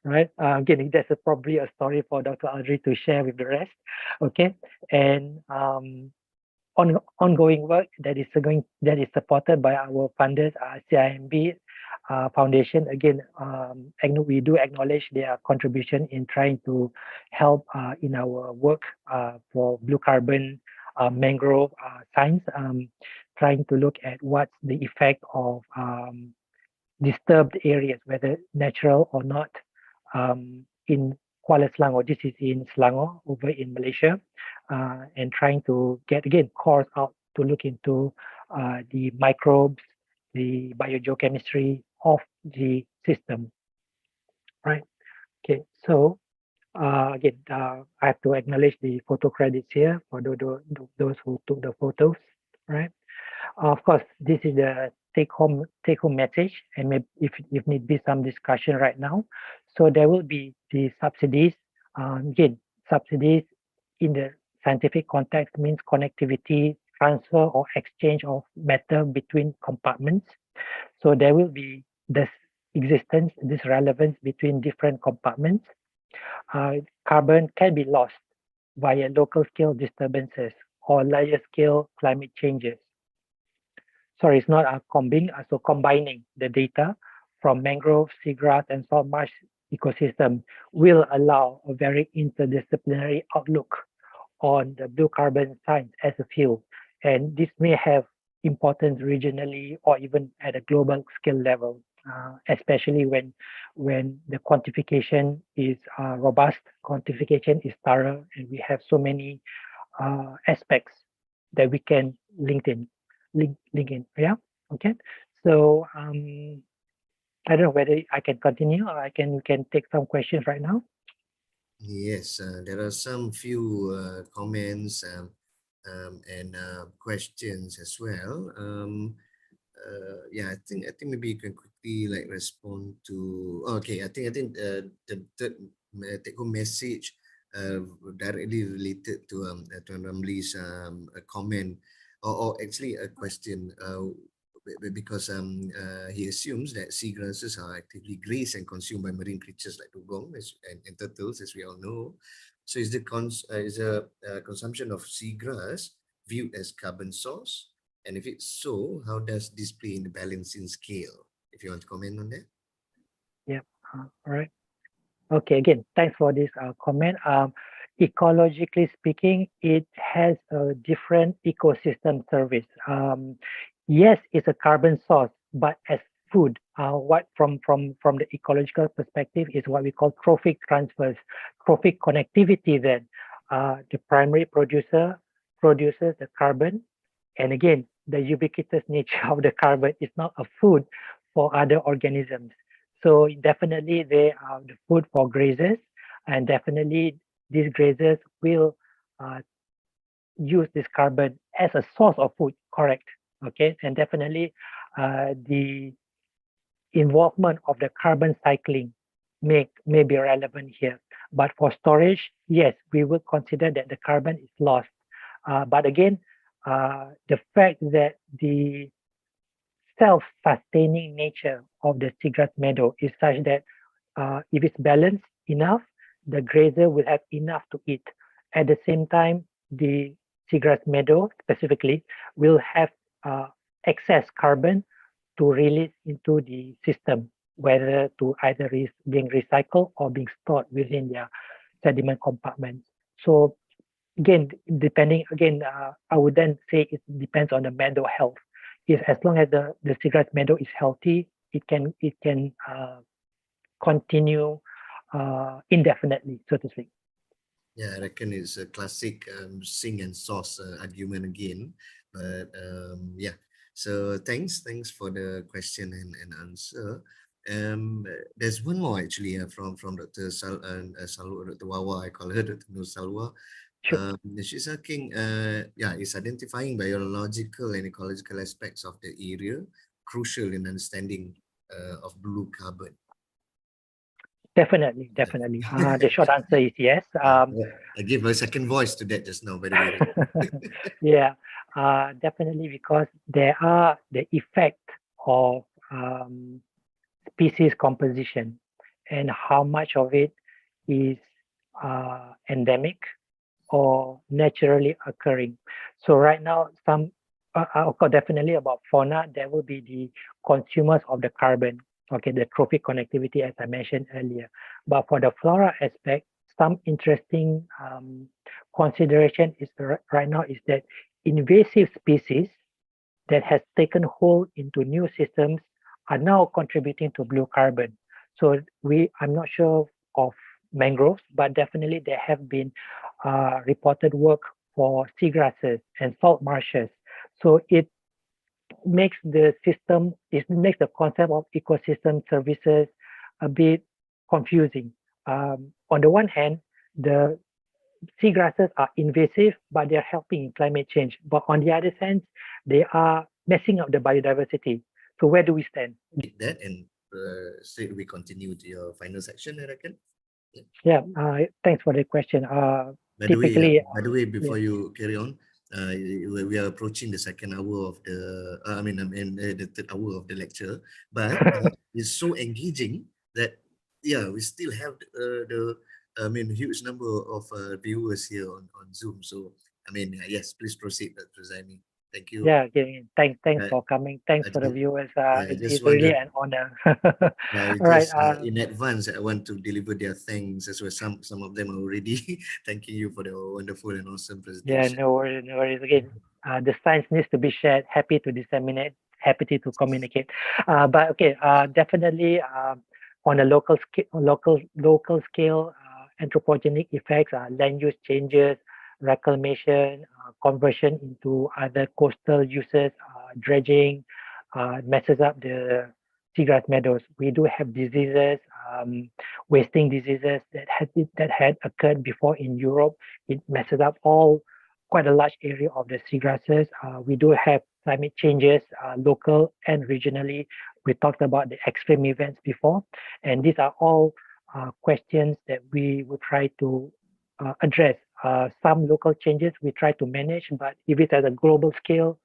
right? Again, that's probably a story for Dr. Audrey to share with the rest, okay? And ongoing work that is supported by our funders, CIMB Foundation. Again, we do acknowledge their contribution in trying to help in our work for blue carbon mangrove science, trying to look at what's the effect of disturbed areas, whether natural or not, in Kuala Selangor. This is in Selangor, over in Malaysia, and trying to get, again, cores out to look into the microbes, the biogeochemistry of the system, right? Okay, so again, I have to acknowledge the photo credits here for those who took the photos, right? Of course, this is the take-home message, and maybe if need be some discussion right now. So there will be the subsidies. Again, subsidies in the scientific context means connectivity, transfer, or exchange of matter between compartments. So there will be this existence, this relevance between different compartments. Carbon can be lost via local scale disturbances or larger scale climate changes. Sorry, it's not combining the data from mangrove, seagrass, and salt marsh ecosystem will allow a very interdisciplinary outlook on the blue carbon science as a field. And this may have importance regionally or even at a global scale level, especially when the quantification is robust, quantification is thorough, and we have so many aspects that we can link in. Yeah, okay. So I don't know whether I can continue, or we can take some questions right now.
Yes, there are some few comments and questions as well. Yeah, I think maybe you can quickly quickly like respond to. Okay, I think the third take-home message directly related to Tuan Ramli's a comment or actually a question because he assumes that seagrasses are actively grazed and consumed by marine creatures like dugong and turtles, as we all know. So is the consumption of seagrass viewed as carbon source? And if it's so, how does this play in the balancing scale? If you want to comment on that.
Yeah. All right. Okay. Again, thanks for this comment. Ecologically speaking, it has a different ecosystem service. Yes, it's a carbon source, but as food, what from the ecological perspective is what we call trophic transfers, trophic connectivity. Then, the primary producer produces the carbon, and again, the ubiquitous nature of the carbon is not a food for other organisms. So definitely they are the food for grazers, and definitely these grazers will use this carbon as a source of food, correct? Okay, and definitely the involvement of the carbon cycling may be relevant here. But for storage, yes, we will consider that the carbon is lost. But again, the fact that the self-sustaining nature of the seagrass meadow is such that if it's balanced enough, the grazer will have enough to eat. At the same time, the seagrass meadow specifically will have excess carbon to release into the system, whether to either being recycled or being stored within their sediment compartments. So again, I would then say it depends on the meadow health. If as long as the seagrass meadow is healthy, it can continue indefinitely, so to speak.
Yeah, I reckon it's a classic sing and sauce argument again. But yeah, so thanks for the question and answer. There's one more actually from Dr. Salwa, Dr. Wawa, I call her Dr. Nur Salwa.
Sure.
She's asking, is identifying biological and ecological aspects of the area crucial in understanding of blue carbon?
Definitely. The short answer is yes.
I gave a second voice to that just now, by the way.
Yeah, definitely, because there are the effect of species composition and how much of it is endemic or naturally occurring. So right now, of course, definitely about fauna, there will be the consumers of the carbon, okay, the trophic connectivity, as I mentioned earlier. But for the flora aspect, some interesting consideration is right now is that invasive species that has taken hold into new systems are now contributing to blue carbon. So I'm not sure of mangroves, but definitely there have been reported work for seagrasses and salt marshes. So it makes the concept of ecosystem services a bit confusing. On the one hand, the seagrasses are invasive, but they're helping in climate change. But on the other hand, they are messing up the biodiversity. So where do we stand?
That and straight we continue to your final section, I reckon.
Yeah, thanks for the question.
By the
typically,
way, before you carry on, we are approaching the second hour of the, the third hour of the lecture, but it's so engaging that, yeah, we still have huge number of viewers here on Zoom. So, yes, please proceed, Dr. Zaimi. Thank you.
Yeah, again, thanks for coming. Thanks for the viewers. It's really an honor. All right.
In advance, I want to deliver their thanks as well. Some of them are already thanking you for the wonderful and awesome
Yeah,
presentation.
no worries. Again, the science needs to be shared. Happy to disseminate. Happy to communicate. But okay, definitely on a local scale, anthropogenic effects, land use changes, reclamation, conversion into other coastal uses, dredging, messes up the seagrass meadows. We do have diseases, wasting diseases that had occurred before in Europe. It messes up quite a large area of the seagrasses. We do have climate changes, local and regionally, We talked about the extreme events before, and these are all questions that we will try to address. Some local changes we try to manage, but if it's at a global scale,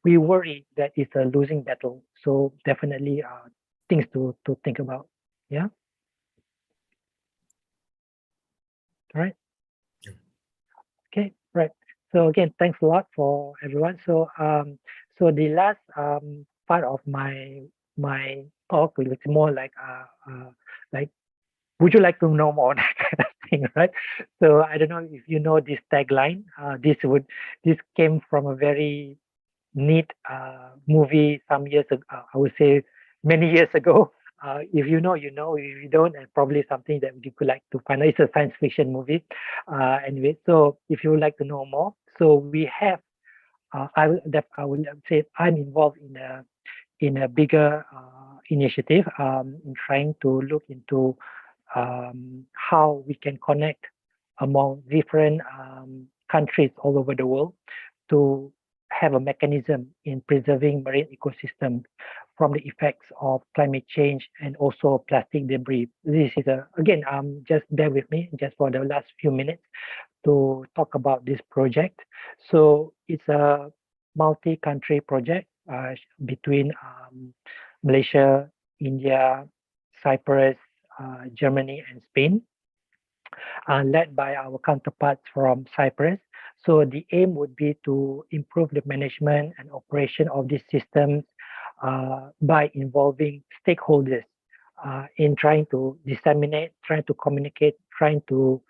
we worry that it's a losing battle. So definitely things to think about. Yeah. All right.
Yeah.
Okay. Right. So again, thanks a lot for everyone. So so the last part of my talk is more like would you like to know more that kind of thing, right? So I don't know if you know this tagline. This came from a very neat movie some years ago. I would say many years ago. If you know, you know. If you don't, and probably something that you could like to find out. It's a science fiction movie. Anyway, so if you would like to know more, so we have. I will say I'm involved in a bigger initiative in trying to look into how we can connect among different countries all over the world to have a mechanism in preserving marine ecosystems from the effects of climate change and also plastic debris. This is again, just bear with me just for the last few minutes to talk about this project. So it's a multi-country project between Malaysia, India, Cyprus, Germany, and Spain, led by our counterparts from Cyprus. So the aim would be to improve the management and operation of these systems by involving stakeholders in trying to disseminate, trying to communicate, trying to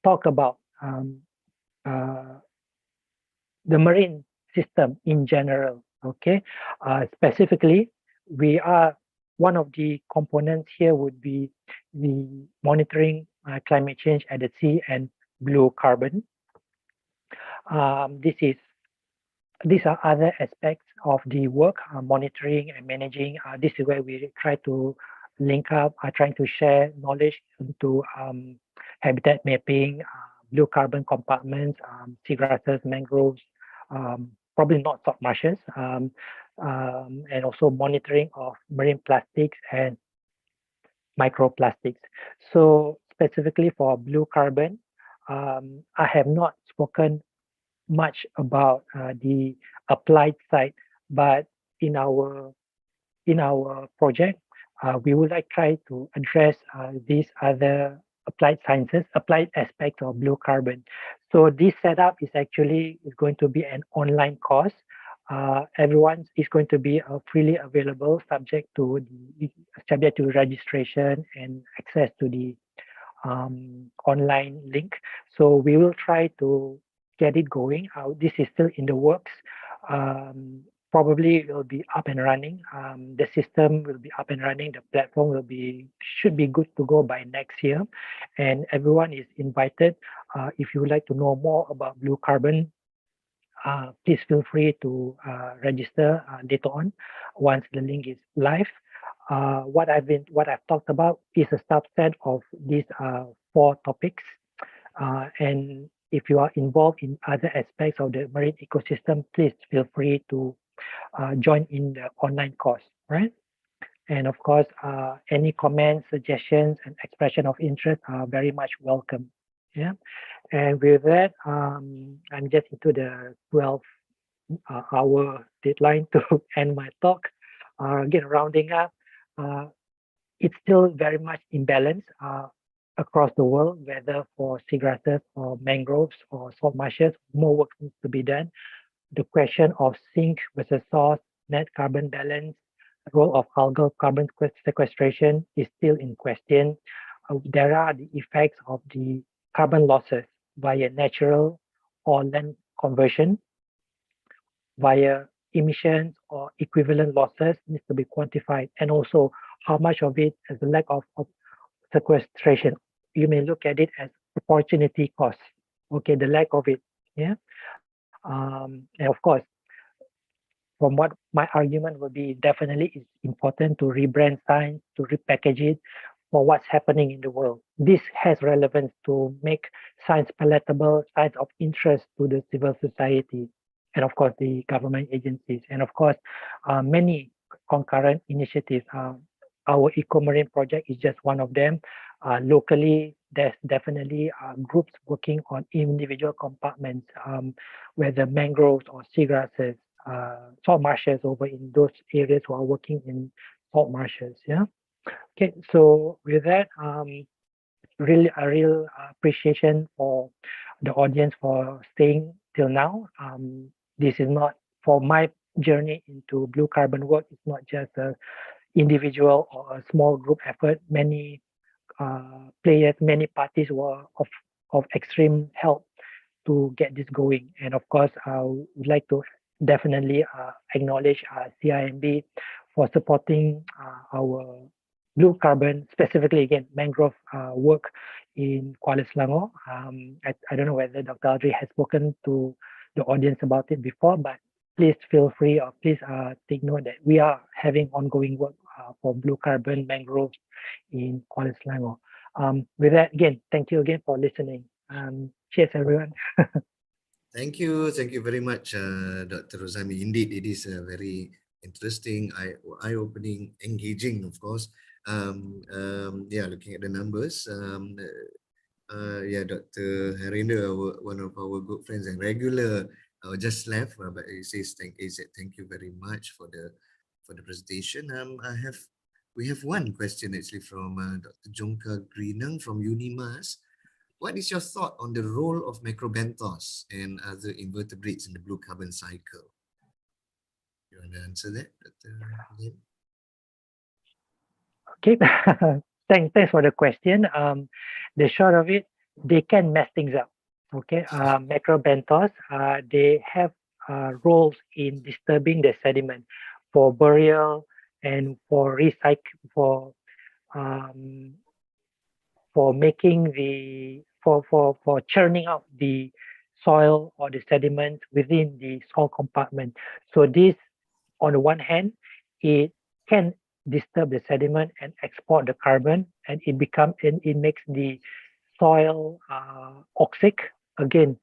talk about the marine system in general. Okay, specifically, we are one of the components here would be the monitoring climate change at the sea and blue carbon. These are other aspects of the work, monitoring and managing. This is where we try to link up, trying to share knowledge into habitat mapping, blue carbon compartments, seagrasses, mangroves, probably not salt marshes, and also monitoring of marine plastics and microplastics. So specifically for blue carbon, I have not spoken much about the applied side, but in our project, we would like try to address these other applied sciences, applied aspects of blue carbon. So this setup is going to be an online course. Everyone is going to be freely available, subject to registration and access to the online link. So we will try to get it going. This is still in the works. Probably it will be up and running. The system will be up and running. The platform should be good to go by next year. And everyone is invited. If you would like to know more about blue carbon, please feel free to register later on once the link is live. What I've talked about is a subset of these 4 topics. And if you are involved in other aspects of the marine ecosystem, please feel free to join in the online course, right? And of course, any comments, suggestions, and expression of interest are very much welcome. Yeah. And with that, I'm just into the 12-hour deadline to end my talk. Again, rounding up, it's still very much imbalance across the world, whether for seagrasses or mangroves or salt marshes. More work needs to be done. The question of sink versus source, net carbon balance, role of algal carbon sequestration is still in question. There are the effects of the carbon losses via natural or land conversion, via emissions or equivalent losses needs to be quantified, and also how much of it is the lack of sequestration. You may look at it as opportunity cost. Okay, the lack of it. Yeah. And of course, from what my argument would be, definitely it's important to rebrand science, to repackage it for what's happening in the world. This has relevance to make science palatable, science of interest to the civil society, and of course the government agencies, and of course many concurrent initiatives. Our eco-marine project is just one of them. Locally, there's definitely groups working on individual compartments, whether mangroves or seagrasses, salt marshes over in those areas who are working in salt marshes. Yeah. Okay. So with that, really a real appreciation for the audience for staying till now. This is not for my journey into blue carbon work. It's not just a individual or a small group effort. Many players, many parties were of extreme help to get this going. And of course, I would like to definitely acknowledge CIMB for supporting our blue carbon, specifically again, mangrove work in Kuala Selangor. I don't know whether Dr. Audrey has spoken to the audience about it before, but please feel free or please take note that we are having ongoing work for blue carbon mangroves in Kuala Selangor. With that, again, thank you again for listening. Cheers, everyone.
Thank you very much, Dr. Rozaimi. Indeed, it is a very interesting, eye-opening, engaging, of course. Yeah, looking at the numbers. Yeah, Dr. Harinder, one of our good friends and regular, just left, but he says thank you very much for the presentation. We have one question actually from Dr. Jongka Greenang from Unimas. What is your thought on the role of macrobenthos and other invertebrates in the blue carbon cycle? You want to answer that, Dr. Lim?
Okay, thanks for the question. The short of it, they can mess things up. Okay, macrobenthos, they have roles in disturbing the sediment for burial and for making the for churning out the soil or the sediment within the soil compartment. So this, on the one hand, it can disturb the sediment and export the carbon, and it makes the soil oxic, again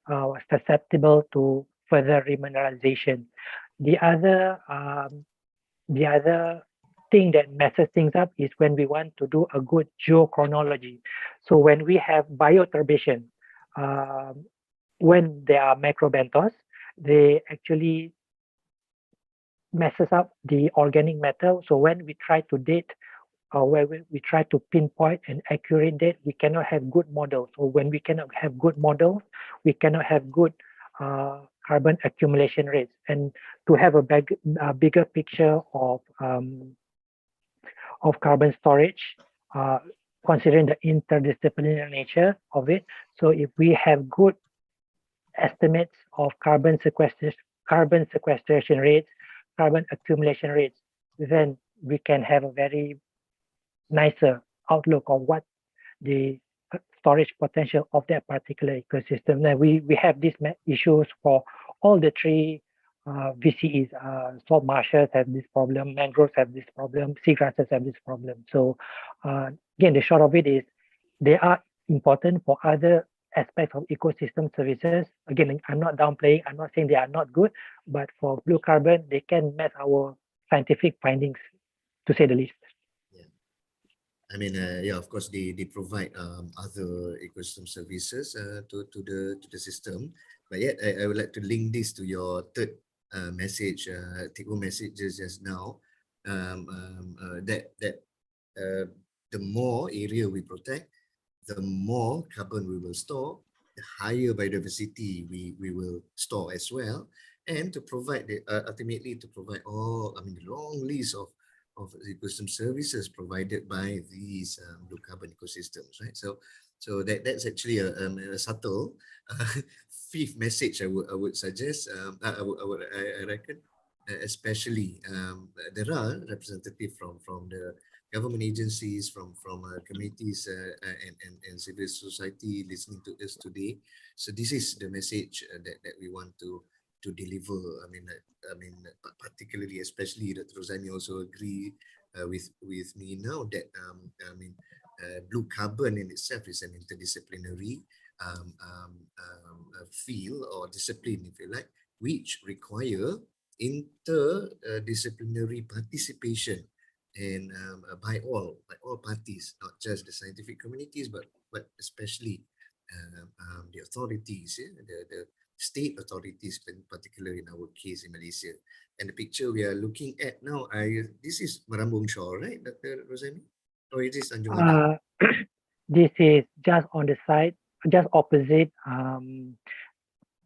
susceptible to further remineralization. The other thing that messes things up is when we want to do a good geochronology. So when we have bioturbation, when there are macrobenthos, they actually messes up the organic matter. So when we try to date, or where we try to pinpoint an accurate date, we cannot have good models. Or when we cannot have good models, we cannot have good carbon accumulation rates. And to have a bigger picture of carbon storage, considering the interdisciplinary nature of it. So if we have good estimates of carbon sequestration rates, carbon accumulation rates, then we can have a very nicer outlook on what the storage potential of that particular ecosystem. Now we have these issues for all the three VCEs. Salt marshes have this problem, mangroves have this problem, seagrasses have this problem. So again, the short of it is they are important for other aspects of ecosystem services. Again, I'm not downplaying, I'm not saying they are not good, but for blue carbon, they can match our scientific findings, to say the least.
I mean, yeah, of course, they provide other ecosystem services to the system. But yet, I would like to link this to your third message, take-home messages just now. That the more area we protect, the more carbon we will store, the higher biodiversity we will store as well, and to provide ultimately to provide the long list of ecosystem services provided by these blue carbon ecosystems, right? So that's actually a subtle fifth message I would suggest. I reckon, especially there are representatives from the government agencies, from communities and civil society listening to us today. So this is the message that we want to deliver. I mean, particularly, especially that Rozaimi also agree with me now that blue carbon in itself is an interdisciplinary field or discipline, if you like, which require interdisciplinary participation and by all parties, not just the scientific communities, but especially the authorities, the state authorities, in particular in our case in Malaysia. And the picture we are looking at now, this is Marambong Shore, right, Dr. Rozaimi? Or it is Tanjung Anak?
This is just on the side, just opposite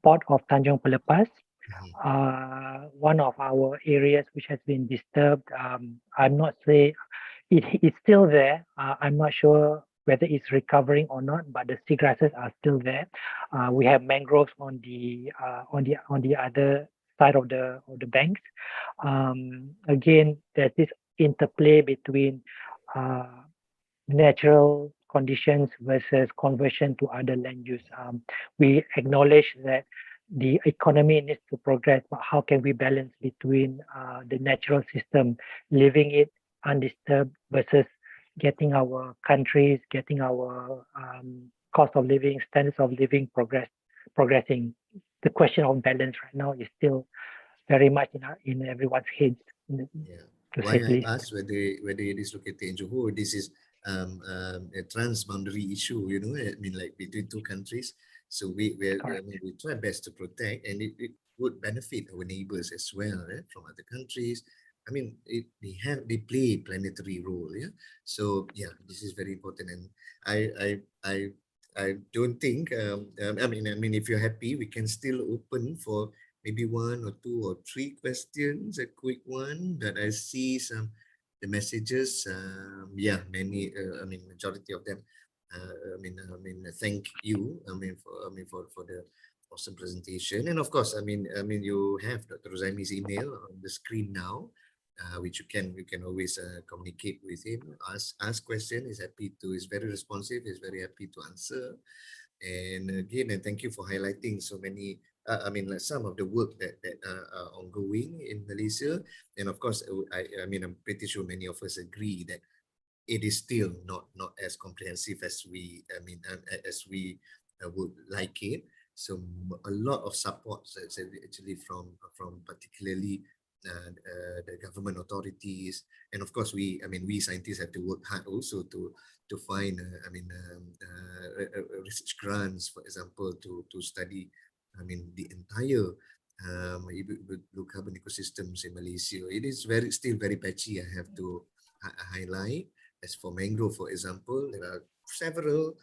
port of Tanjung Pelepas. One of our areas which has been disturbed. I'm not saying it's still there. I'm not sure whether it's recovering or not, but the seagrasses are still there. We have mangroves on the other side of the banks. Again, there's this interplay between natural conditions versus conversion to other land use. We acknowledge that the economy needs to progress, but how can we balance between the natural system, living it undisturbed versus getting our countries, getting our cost of living, standards of living progressing. The question of balance right now is still very much in everyone's heads.
Yeah. Why I asked whether it is located in Johor, this is a transboundary issue, you know, I mean, like between two countries. So we try best to protect, and it would benefit our neighbors as well, from other countries. I mean, they play a planetary role, yeah. So yeah, this is very important, and I don't think I mean, if you're happy, we can still open for maybe one or two or three questions, a quick one that I see the messages. Yeah, many. I mean, majority of them. Thank you. For the awesome presentation, and of course, you have Dr. Rozaimi's email on the screen now, which you can always communicate with him. Ask question. He's very responsive. He's very happy to answer. And again, and thank you for highlighting so many. Like some of the work that are ongoing in Malaysia, and of course, I'm pretty sure many of us agree that it is still not as comprehensive as we would like it. So a lot of support actually from particularly the government authorities, and of course we scientists have to work hard also to find research grants, for example, to study the entire blue carbon ecosystems in Malaysia. It is still very patchy, I have to highlight. As for mangrove, for example, there are several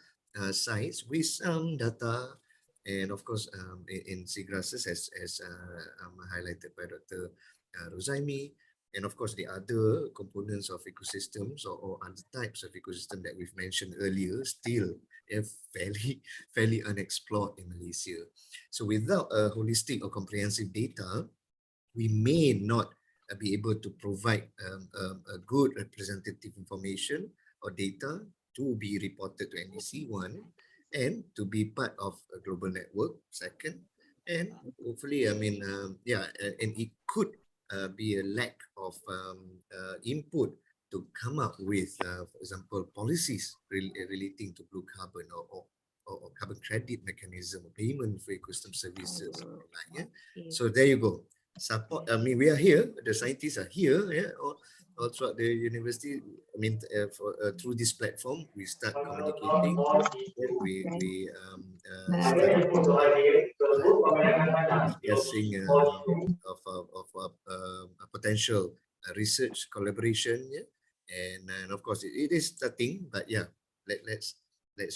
sites with some data, and of course in seagrasses as highlighted by Dr. Rozaimi, and of course the other components of ecosystems or other types of ecosystem that we've mentioned earlier still fairly unexplored in Malaysia. So without a holistic or comprehensive data, we may not be able to provide a good representative information or data to be reported to NEC, one, and to be part of a global network, second, and hopefully, and it could be a lack of input to come up with, for example, policies relating to blue carbon or carbon credit mechanism or payment for ecosystem services. So there you go. Support. We are here. The scientists are here. Yeah, all throughout the university. Through this platform, we start communicating. We discussing of a potential research collaboration. Yeah, and of course it is starting. But yeah, let's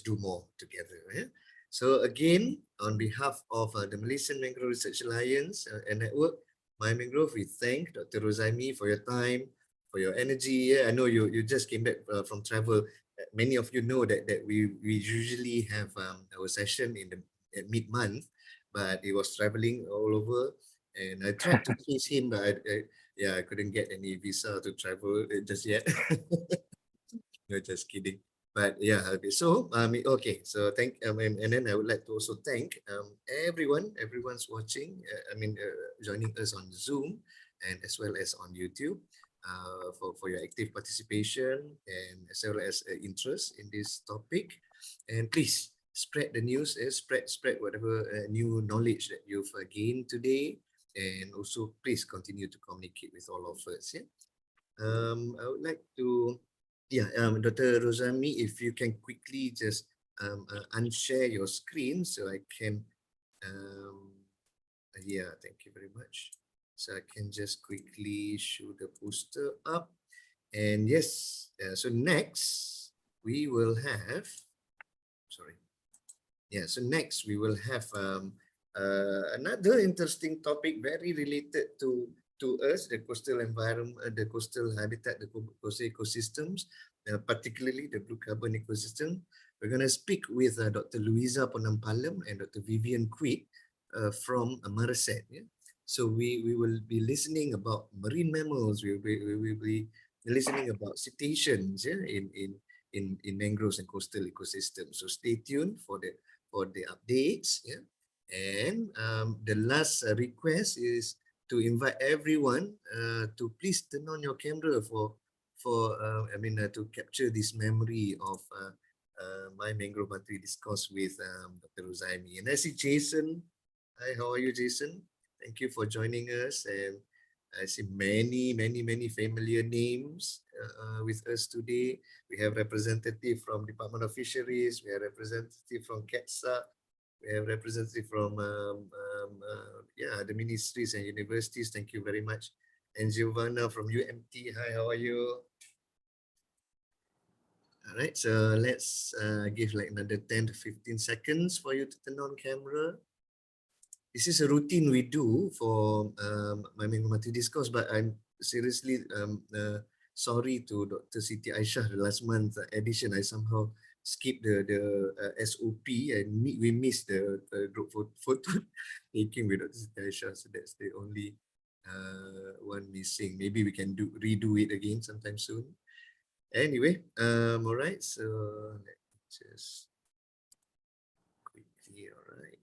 do more together. Yeah. So again, on behalf of the Malaysian Mangrove Research Alliance and Network, MyMangrove, we thank Dr. Rozaimi for your time, for your energy. Yeah, I know you just came back from travel. Many of you know that we usually have our session at mid-month, but he was traveling all over, and I tried to chase him, but I couldn't get any visa to travel just yet. No, just kidding. But yeah, okay. So so thank and then I would like to also thank everyone's watching. Joining us on Zoom and as well as on YouTube, for your active participation and as well as interest in this topic. And please spread the news, spread whatever new knowledge that you've gained today. and also please continue to communicate with all of us. Yeah. I would like to, Dr. Rozaimi, if you can quickly just unshare your screen so I can, thank you very much. So I can just quickly show the poster up. And yes, so next we will have, so next we will have another interesting topic very related to us, the coastal environment, the coastal habitat, the coastal ecosystems, particularly the blue carbon ecosystem. We're going to speak with Dr. Louisa Ponampalam and Dr. Vivian Quid from Maraset. Yeah? So we will be listening about marine mammals, we will be listening about cetaceans, yeah, in mangroves and coastal ecosystems. So stay tuned for the updates. Yeah? And the last request is to invite everyone to please turn on your camera to capture this memory of MyMangrove monthly discourse with Dr. Rozaimi. And I see Jason. Hi, how are you, Jason? Thank you for joining us. And I see many familiar names with us today. We have representative from Department of Fisheries. We have representative from CATSA. We have representative from the ministries and universities. Thank you very much. And Giovanna from UMT. Hi, how are you? All right, so let's give like another 10 to 15 seconds for you to turn on camera. This is a routine we do for MyMangrove Discourse, but I'm seriously sorry to Dr. Siti Aisyah, the last month edition. I somehow skipped the SOP and we missed the group photo taking with Dr. Siti Aisyah. So that's the only one missing. Maybe we can redo it again sometime soon. Anyway, all right. So let's just quickly, all right.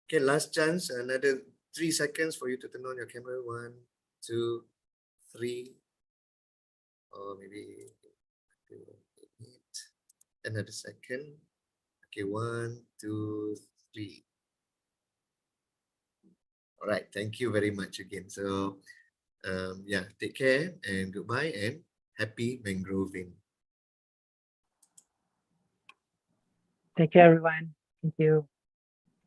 Okay, last chance, another 3 seconds for you to turn on your camera. 1, 2, 3, or maybe 2, 8. Another second. Okay, 1, 2, 3. All right, thank you very much again. So, take care and goodbye and happy mangroving.
Take care, everyone. Thank you.